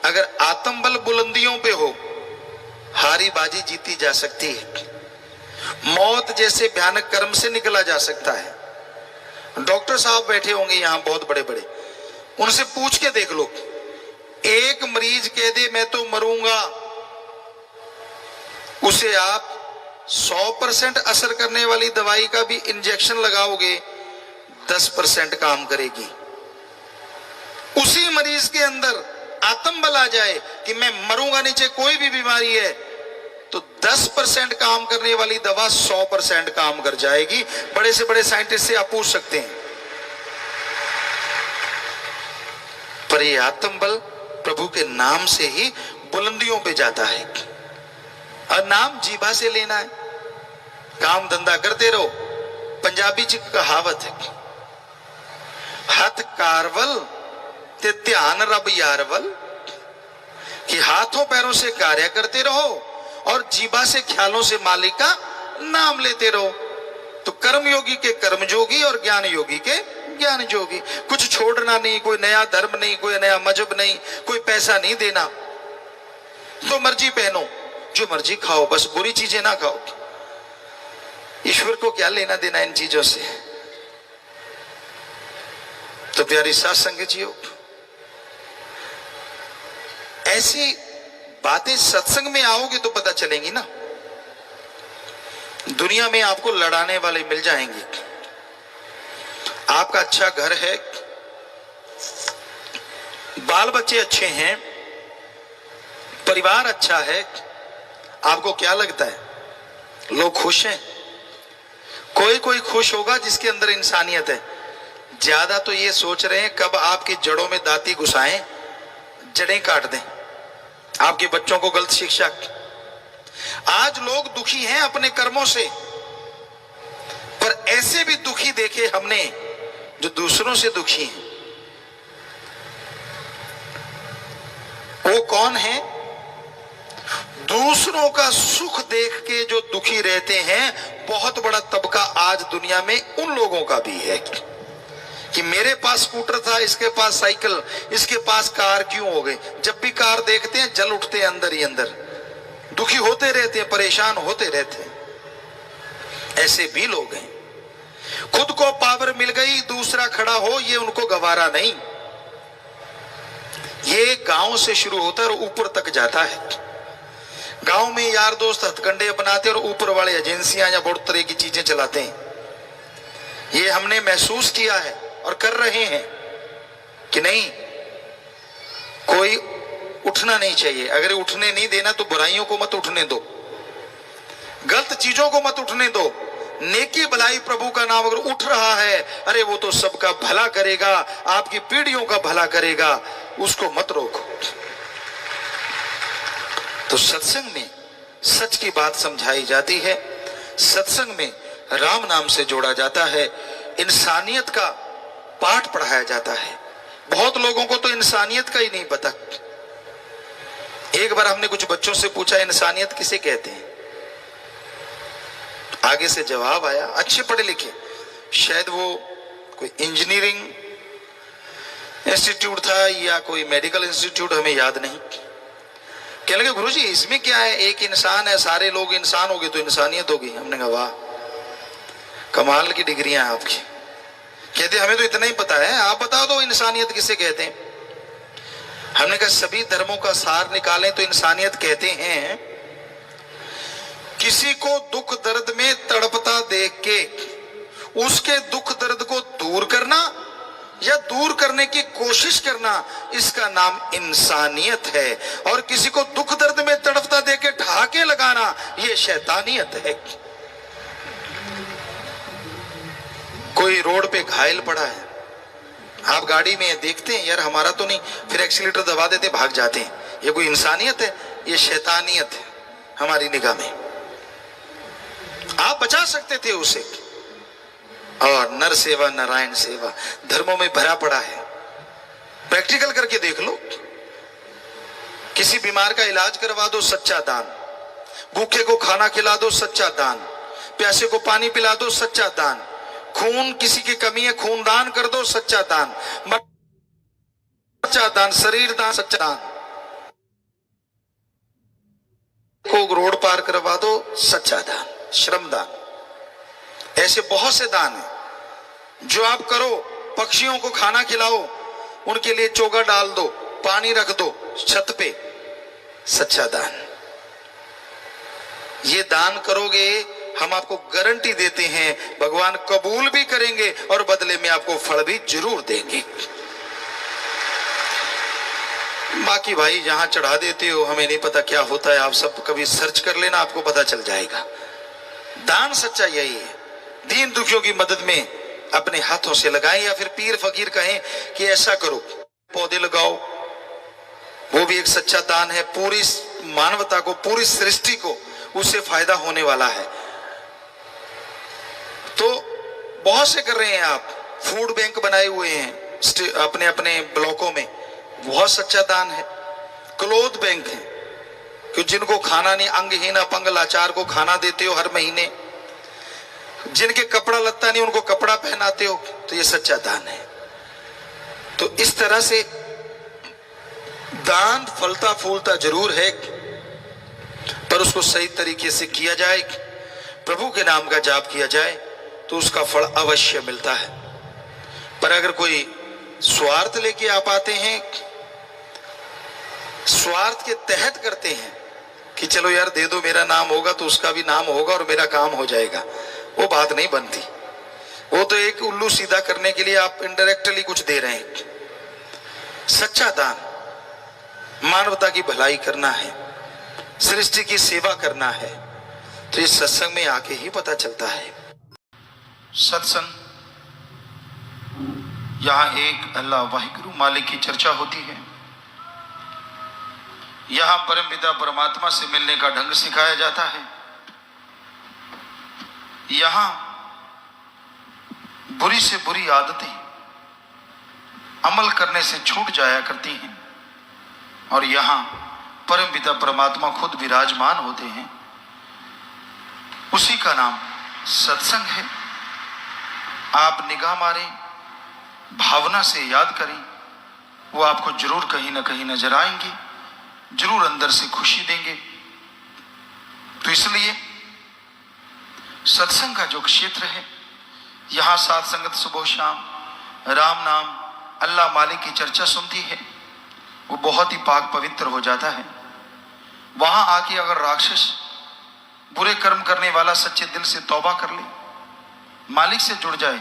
Speaker 1: अगर आत्म बल बुलंदियों पे हो, हारी बाजी जीती जा सकती है। मौत जैसे भयानक कर्म से निकला जा सकता है। डॉक्टर साहब बैठे होंगे यहां बहुत बड़े बड़े, उनसे पूछ के देख लो, एक मरीज कह दे मैं तो मरूंगा, उसे आप 100% असर करने वाली दवाई का भी इंजेक्शन लगाओगे, 10% काम करेगी। उसी मरीज के अंदर आत्म बल आ जाए कि मैं मरूंगा नहीं, चाहे कोई भी बीमारी है, तो 10% काम करने वाली दवा 100% काम कर जाएगी। बड़े से बड़े साइंटिस्ट से आप पूछ सकते हैं। पर ये आत्म बल प्रभु के नाम से ही बुलंदियों पे जाता है। और नाम जीभा से लेना है, काम धंधा करते रहो। पंजाबी च कहावत है, हथ कारवल ते ध्यान रब यारवल, कि हाथों पैरों से कार्य करते रहो और जीभा से ख्यालों से मालिक का नाम लेते रहो। तो कर्म योगी के कर्म जोगी और ज्ञान योगी के ज्ञान जोगी। कुछ छोड़ना नहीं, कोई नया धर्म नहीं, कोई नया मजहब नहीं, कोई पैसा नहीं देना। तो मर्जी पहनो, जो मर्जी खाओ, बस बुरी चीजें ना खाओ। ईश्वर को क्या लेना देना इन चीजों से? तो प्यारी साथ संगतियों, ऐसी बातें सत्संग में आओगे तो पता चलेंगी ना। दुनिया में आपको लड़ाने वाले मिल जाएंगे। आपका अच्छा घर है, बाल बच्चे अच्छे हैं, परिवार अच्छा है, आपको क्या लगता है लोग खुश हैं? कोई कोई खुश होगा जिसके अंदर इंसानियत है। ज्यादा तो ये सोच रहे हैं कब आपकी जड़ों में दांती घुसाएं, जड़ें काट दें, आपके बच्चों को गलत शिक्षा। आज लोग दुखी हैं अपने कर्मों से, पर ऐसे भी दुखी देखे हमने जो दूसरों से दुखी हैं। वो कौन है? दूसरों का सुख देख के जो दुखी रहते हैं, बहुत बड़ा तबका आज दुनिया में उन लोगों का भी है कि मेरे पास स्कूटर था, इसके पास साइकिल, इसके पास कार क्यों हो गई। जब भी कार देखते हैं जल उठते हैं अंदर ही अंदर, दुखी होते रहते हैं, परेशान होते रहते हैं। ऐसे भी लोग हैं। खुद को पावर मिल गई, दूसरा खड़ा हो ये उनको गवारा नहीं। ये गांव से शुरू होता है और ऊपर तक जाता है। गांव में यार दोस्त हथकंडे अपनाते और ऊपर वाले एजेंसियां या बहुत तरह की चीजें चलाते हैं। ये हमने महसूस किया है और कर रहे हैं कि नहीं, कोई उठना नहीं चाहिए। अगर उठने नहीं देना तो बुराइयों को मत उठने दो, गलत चीजों को मत उठने दो। नेकी भलाई प्रभु का नाम अगर उठ रहा है, अरे वो तो सबका भला करेगा, आपकी पीढ़ियों का भला करेगा, उसको मत रोको। तो सत्संग में सच की बात समझाई जाती है, सत्संग में राम नाम से जोड़ा जाता है, इंसानियत का पाठ पढ़ाया जाता है। बहुत लोगों को तो इंसानियत का ही नहीं पता। एक बार हमने कुछ बच्चों से पूछा इंसानियत किसे कहते हैं, आगे से जवाब आया, अच्छे पढ़े लिखे, शायद वो कोई इंजीनियरिंग इंस्टीट्यूट था या कोई मेडिकल इंस्टीट्यूट, हमें याद नहीं। कहने लगे गुरुजी इसमें क्या है, एक इंसान है, सारे लोग इंसान हो गए तो इंसानियत होगी। हमने कहा वाह, कमाल की डिग्रियां हैं आपकी। कहते हमें तो इतना ही पता है, आप बता दो इंसानियत किसे कहते हैं। हमने कहा सभी धर्मों का सार निकालें तो इंसानियत कहते हैं किसी को दुख दर्द में तड़पता देख के उसके दुख दर्द को दूर करना या दूर करने की कोशिश करना, इसका नाम इंसानियत है। और किसी को दुख दर्द में तड़पता देख के ठहाके लगाना, यह शैतानियत है। कोई रोड पे घायल पड़ा है, आप गाड़ी में देखते हैं यार हमारा तो नहीं, फिर एक्सीलेटर दबा देते भाग जाते हैं। ये कोई इंसानियत है? ये शैतानियत है हमारी निगाह में। आप बचा सकते थे उसे। और नर सेवा नारायण सेवा धर्मों में भरा पड़ा है, प्रैक्टिकल करके देख लो। किसी बीमार का इलाज करवा दो, सच्चा दान। भूखे को खाना खिला दो, सच्चा दान। प्यासे को पानी पिला दो, सच्चा दान। खून किसी की कमी है, खून दान कर दो, सच्चा दान। सच्चा दान, शरीर दान, सच्चा दान। को रोड पार करवा दो, सच्चा दान, श्रम दान। ऐसे बहुत से दान हैं जो आप करो। पक्षियों को खाना खिलाओ, उनके लिए चोगा डाल दो, पानी रख दो छत पे, सच्चा दान। ये दान करोगे, हम आपको गारंटी देते हैं भगवान कबूल भी करेंगे और बदले में आपको फल भी जरूर देंगे। बाकी भाई जहां चढ़ा देते हो हमें नहीं पता क्या होता है, आप सब कभी सर्च कर लेना, आपको पता चल जाएगा। दान सच्चा यही है। दीन दुखियों की मदद में अपने हाथों से लगाएं, या फिर पीर फकीर कहें कि ऐसा करो, पौधे लगाओ, वो भी एक सच्चा दान है। पूरी मानवता को, पूरी सृष्टि को उससे फायदा होने वाला है। तो बहुत से कर रहे हैं आप। फूड बैंक बनाए हुए हैं अपने अपने ब्लॉकों में, बहुत सच्चा दान है। क्लोथ बैंक है कि जिनको खाना नहीं, अंगहीन अपंग लाचार को खाना देते हो हर महीने। जिनके कपड़ा लत्ता नहीं उनको कपड़ा पहनाते हो, तो ये सच्चा दान है। तो इस तरह से दान फलता फूलता जरूर है, पर उसको सही तरीके से किया जाए, प्रभु के नाम का जाप किया जाए तो उसका फल अवश्य मिलता है। पर अगर कोई स्वार्थ लेके आप आते हैं, स्वार्थ के तहत करते हैं कि चलो यार दे दो, मेरा नाम होगा तो उसका भी नाम होगा और मेरा काम हो जाएगा, वो बात नहीं बनती। वो तो एक उल्लू सीधा करने के लिए आप इनडायरेक्टली कुछ दे रहे हैं। सच्चा दान मानवता की भलाई करना है, सृष्टि की सेवा करना है, तो इस सत्संग में आके ही पता चलता है। सत्संग यहाँ एक अल्लाह वाहिगुरु मालिक की चर्चा होती है। यहाँ परम पिता परमात्मा से मिलने का ढंग सिखाया जाता है। यहाँ बुरी से बुरी आदतें अमल करने से छूट जाया करती हैं और यहाँ परम पिता परमात्मा खुद विराजमान होते हैं। उसी का नाम सत्संग है। आप निगाह मारें, भावना से याद करें, वो आपको जरूर कहीं ना कहीं नजर आएंगे, जरूर अंदर से खुशी देंगे। तो इसलिए सत्संग का जो क्षेत्र है, यहाँ साथ संगत सुबह शाम राम नाम अल्लाह मालिक की चर्चा सुनती है, वो बहुत ही पाक पवित्र हो जाता है। वहां आके अगर राक्षस बुरे कर्म करने वाला सच्चे दिल से तौबा कर ले, मालिक से जुड़ जाए,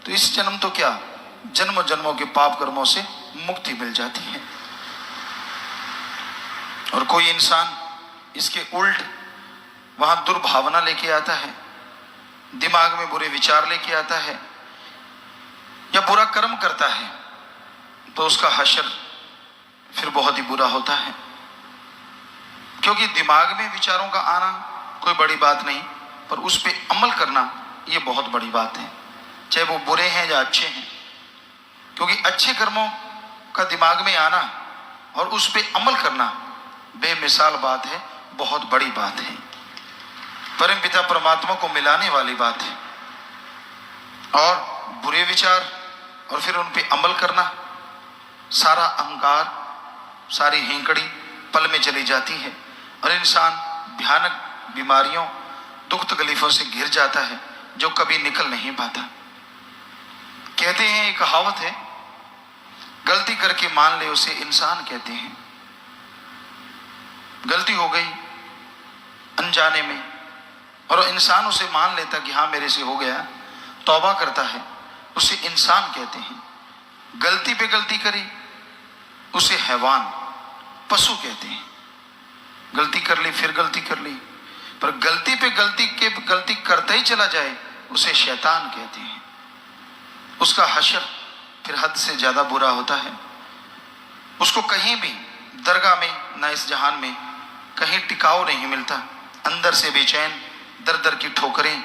Speaker 1: तो इस जन्म तो क्या, जन्म जन्मों के पाप कर्मों से मुक्ति मिल जाती है। और कोई इंसान इसके उल्ट वहां दुर्भावना लेके आता है, दिमाग में बुरे विचार लेके आता है या बुरा कर्म करता है, तो उसका हशर फिर बहुत ही बुरा होता है। क्योंकि दिमाग में विचारों का आना कोई बड़ी बात नहीं, पर उस पर अमल करना ये बहुत बड़ी बात है, चाहे वो बुरे हैं या अच्छे हैं। क्योंकि अच्छे कर्मों का दिमाग में आना और उस पर अमल करना बेमिसाल बात है, बहुत बड़ी बात है, परम पिता परमात्मा को मिलाने वाली बात है। और बुरे विचार और फिर उन पे अमल करना, सारा अहंकार, सारी हिंकड़ी पल में चली जाती है और इंसान भयानक बीमारियों, दुख तकलीफों से घिर जाता है, जो कभी निकल नहीं पाता। कहते हैं, एक कहावत है, गलती करके मान ले उसे इंसान कहते हैं। गलती हो गई अनजाने में और इंसान उसे मान लेता कि हाँ मेरे से हो गया, तौबा करता है, उसे इंसान कहते हैं। गलती पे गलती करी उसे हैवान, पशु कहते हैं। गलती कर ली फिर गलती कर ली, पर गलती पे गलती करता ही चला जाए, उसे शैतान कहते हैं। उसका हशर फिर हद से ज्यादा बुरा होता है। उसको कहीं भी दरगाह में, ना इस जहान में, कहीं टिकाव नहीं मिलता। अंदर से बेचैन, दर दर की ठोकरें,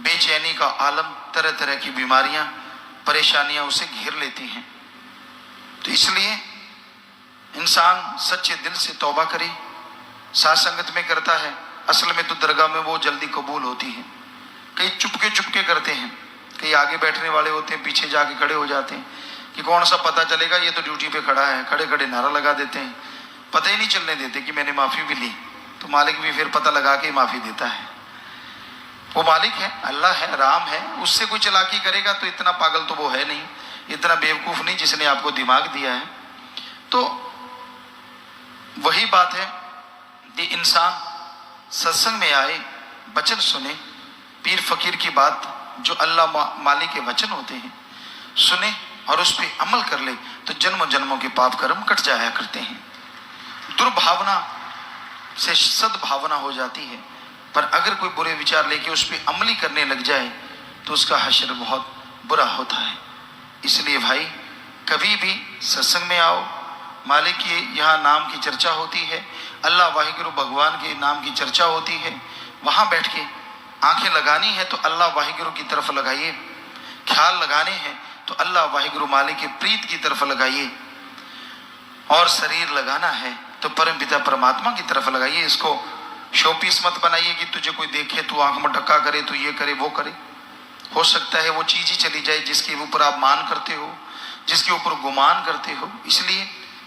Speaker 1: बेचैनी का आलम, तरह तरह की बीमारियां, परेशानियां उसे घेर लेती हैं। तो इसलिए इंसान सच्चे दिल से तौबा करे, साथ संगत में करता है। असल में तो दरगाह में वो जल्दी कबूल होती है। कई चुपके चुपके करते हैं, कई आगे बैठने वाले होते हैं, पीछे जाके खड़े हो जाते हैं कि कौन सा पता चलेगा, ये तो ड्यूटी पे खड़ा है। खड़े खड़े नारा लगा देते हैं, पता ही नहीं चलने देते कि मैंने माफी भी ली। तो मालिक भी फिर पता लगा के माफी देता है। वो मालिक है, अल्लाह है, राम है। उससे कोई चालाकी करेगा तो इतना पागल तो वो है नहीं, इतना बेवकूफ नहीं जिसने आपको दिमाग दिया है। तो वही बात है कि इंसान सत्संग में आए, वचन सुने, पीर फकीर की बात जो अल्लाह मालिक के वचन होते हैं सुने और उस पर अमल कर ले, तो जन्मों जन्मों के पाप कर्म कट जाया करते हैं। दुर्भावना से सद्भावना हो जाती है। पर अगर कोई बुरे विचार लेके उस पर अमली करने लग जाए तो उसका हश्र बहुत बुरा होता है। इसलिए भाई, कभी भी सत्संग में आओ, मालिक के यहाँ नाम की चर्चा होती है, अल्लाह वाहिगुरु भगवान के नाम की चर्चा होती है, वहाँ बैठ के आंखें लगानी है तो अल्लाह वाहिगुरु की तरफ लगाइए, ख्याल लगाने हैं तो अल्लाह वाहिगुरु मालिक के प्रीत की तरफ लगाइए, और शरीर लगाना है तो परम पिता परमात्मा की तरफ लगाइए। इसको शोपीस मत बनाइए कि तुझे कोई देखे, तू आंख मटक्का करे, तू ये करे वो करे। हो सकता है वो चीज ही चली जाए जिसके ऊपर आप मान करते हो, जिसके ऊपर गुमान करते हो। इसलिए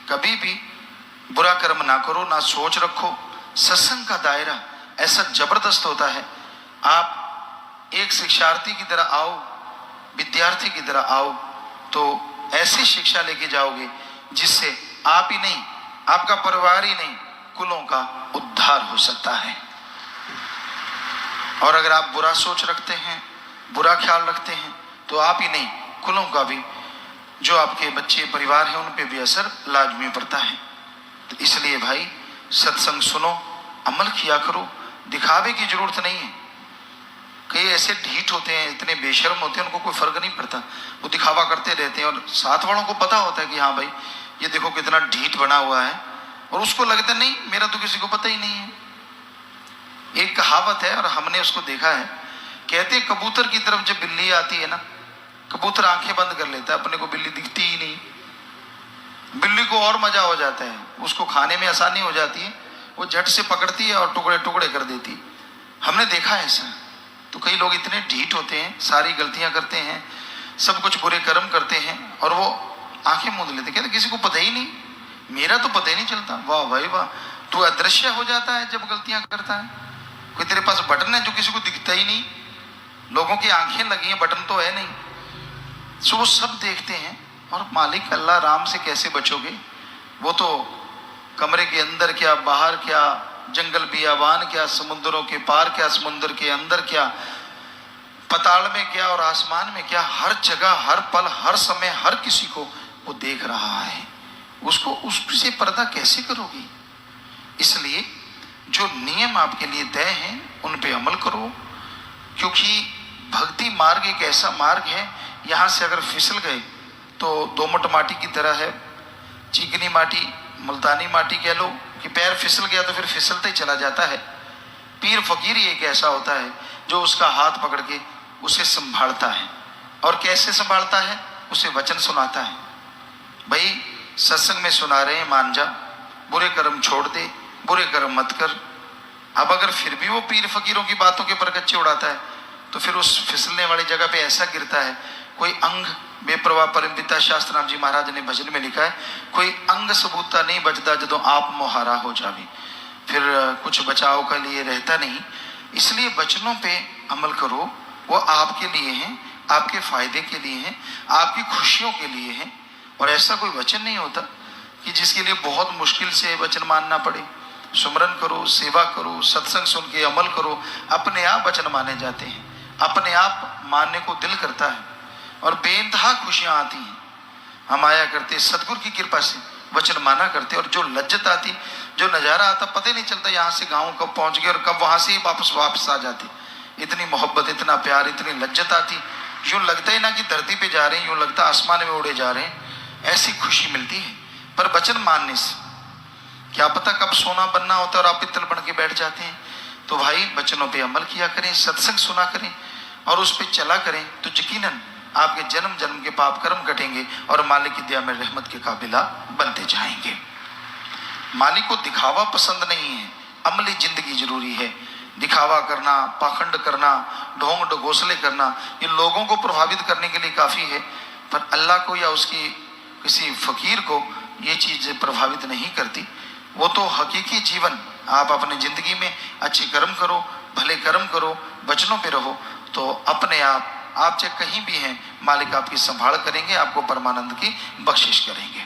Speaker 1: कभी भी बुरा कर्म ना करो, ना सोच रखो। सत्संग का दायरा ऐसा जबरदस्त होता है। आप एक शिक्षार्थी की तरह आओ, विद्यार्थी की तरह आओ, तो ऐसी शिक्षा लेके जाओगे जिससे आप ही नहीं, आपका परिवार ही नहीं, कुलों का उद्धार हो सकता है। और अगर आप बुरा सोच रखते हैं, बुरा ख्याल रखते हैं, तो आप ही नहीं, कुलों का भी, जो आपके बच्चे परिवार हैं, उन पे भी असर लाजमी पड़ता है। तो इसलिए भाई, सत्संग सुनो, अमल किया करो। दिखावे की जरूरत नहीं है। कई ऐसे ढीठ होते हैं, इतने बेशर्म होते हैं, उनको कोई फर्क नहीं पड़ता, वो दिखावा करते रहते हैं, और साथ वालों को पता होता है कि हाँ भाई ये देखो कितना ढीठ बना हुआ है, और उसको लगता नहीं मेरा तो किसी को पता ही नहीं है। एक कहावत है और हमने उसको देखा है, कहते हैं कबूतर की तरफ जब बिल्ली आती है ना, कबूतर आंखें बंद कर लेता है, अपने को बिल्ली दिखती ही नहीं। बिल्ली को और मजा हो जाता है, उसको खाने में आसानी हो जाती है, वो झट से पकड़ती है और टुकड़े टुकड़े कर देती है। हमने देखा है ऐसा। तो कई लोग इतने ढीठ होते हैं, सारी गलतियां करते हैं, सब कुछ बुरे कर्म करते हैं, और वो आंखें मूंद लेते, कहते किसी को पता ही नहीं, मेरा तो पता ही नहीं चलता। वाह भाई वाह, तू अदृश्य हो जाता है जब गलतियां करता है। कोई तेरे पास बटन है जो किसी को दिखता ही नहीं, लोगों की आंखें लगी हैं, बटन तो है नहीं। सो वो सब देखते हैं, और मालिक अल्लाह राम से कैसे बचोगे? वो तो कमरे के अंदर क्या, बाहर क्या, जंगल बियाबान क्या, समुद्रों के पार क्या, समुद्र के अंदर क्या, पताल में क्या और आसमान में क्या, हर जगह, हर पल, हर समय, हर किसी को वो देख रहा है। उसको उससे पर्दा कैसे करोगी? इसलिए जो नियम आपके लिए तय हैं उन पे अमल करो, क्योंकि भक्ति मार्ग एक ऐसा मार्ग है, यहाँ से अगर फिसल गए तो दोमट माटी की तरह है, चिकनी माटी, मुल्तानी माटी कह लो, कि पैर फिसल गया तो फिर फिसलते ही चला जाता है। पीर फकीर ही एक ऐसा होता है जो उसका हाथ पकड़ के उसे संभालता है, और कैसे संभालता है? उसे वचन सुनाता है, भाई सत्संग में सुना रहे हैं, मान जा, बुरे कर्म छोड़ दे, बुरे कर्म मत कर। अब अगर फिर भी वो पीर फकीरों की बातों के परगच्चे उड़ाता है तो फिर उस फिसलने वाली जगह पे ऐसा गिरता है, कोई अंग बेप्रवाह परमपिता शास्त्र नाम जी महाराज ने भजन में लिखा है, कोई अंग सबूता नहीं बचता जदों आप मोहारा हो जावे, फिर कुछ बचाव का लिए रहता नहीं। इसलिए वचनों पे अमल करो, वो आपके लिए हैं, आपके फायदे के लिए हैं, आपकी खुशियों के लिए हैं। और ऐसा कोई वचन नहीं होता कि जिसके लिए बहुत मुश्किल से वचन मानना पड़े। सुमरन करो, सेवा करो, सत्संग सुन के अमल करो, अपने आप वचन माने जाते हैं, अपने आप मानने को दिल करता है, और बेइंतहा खुशियां आती हैं। हम आया करते सतगुरु की कृपा से, वचन माना करते, और जो लज्जत आती, जो नज़ारा आता, पता ही नहीं चलता यहाँ से गाँव कब पहुँच गए और कब वहाँ से ही वापस आ जाती। इतनी मोहब्बत, इतना प्यार, इतनी लज्जत आती, यूँ लगता ही ना कि धरती पे जा रहे हैं, यूँ लगता आसमान में उड़े जा रहे हैं, ऐसी खुशी मिलती है। पर वचन मानने से क्या पता कब सोना बनना होता है और आप पित्तल बन के बैठ जाते हैं। तो भाई वचनों पे अमल किया करें, सत्संग सुना करें और उस पे चला करें, तो यकीनन आपके जन्म जन्म के पाप कर्म कटेंगे और मालिक की दया में रहमत के काबिला बनते जाएंगे। मालिक को दिखावा पसंद नहीं है, अमली जिंदगी जरूरी है। दिखावा करना, पाखंड करना, ढोंग ढगोसले करना, ये लोगों को प्रभावित करने के लिए काफ़ी है, पर अल्लाह को या उसकी किसी फकीर को ये चीज़ प्रभावित नहीं करती। वो तो हकीकी जीवन, आप अपने ज़िंदगी में अच्छे कर्म करो, भले कर्म करो, वचनों पे रहो, तो अपने आप चाहे कहीं भी हैं, मालिक आपकी संभाल करेंगे, आपको परमानंद की बख्शिश करेंगे।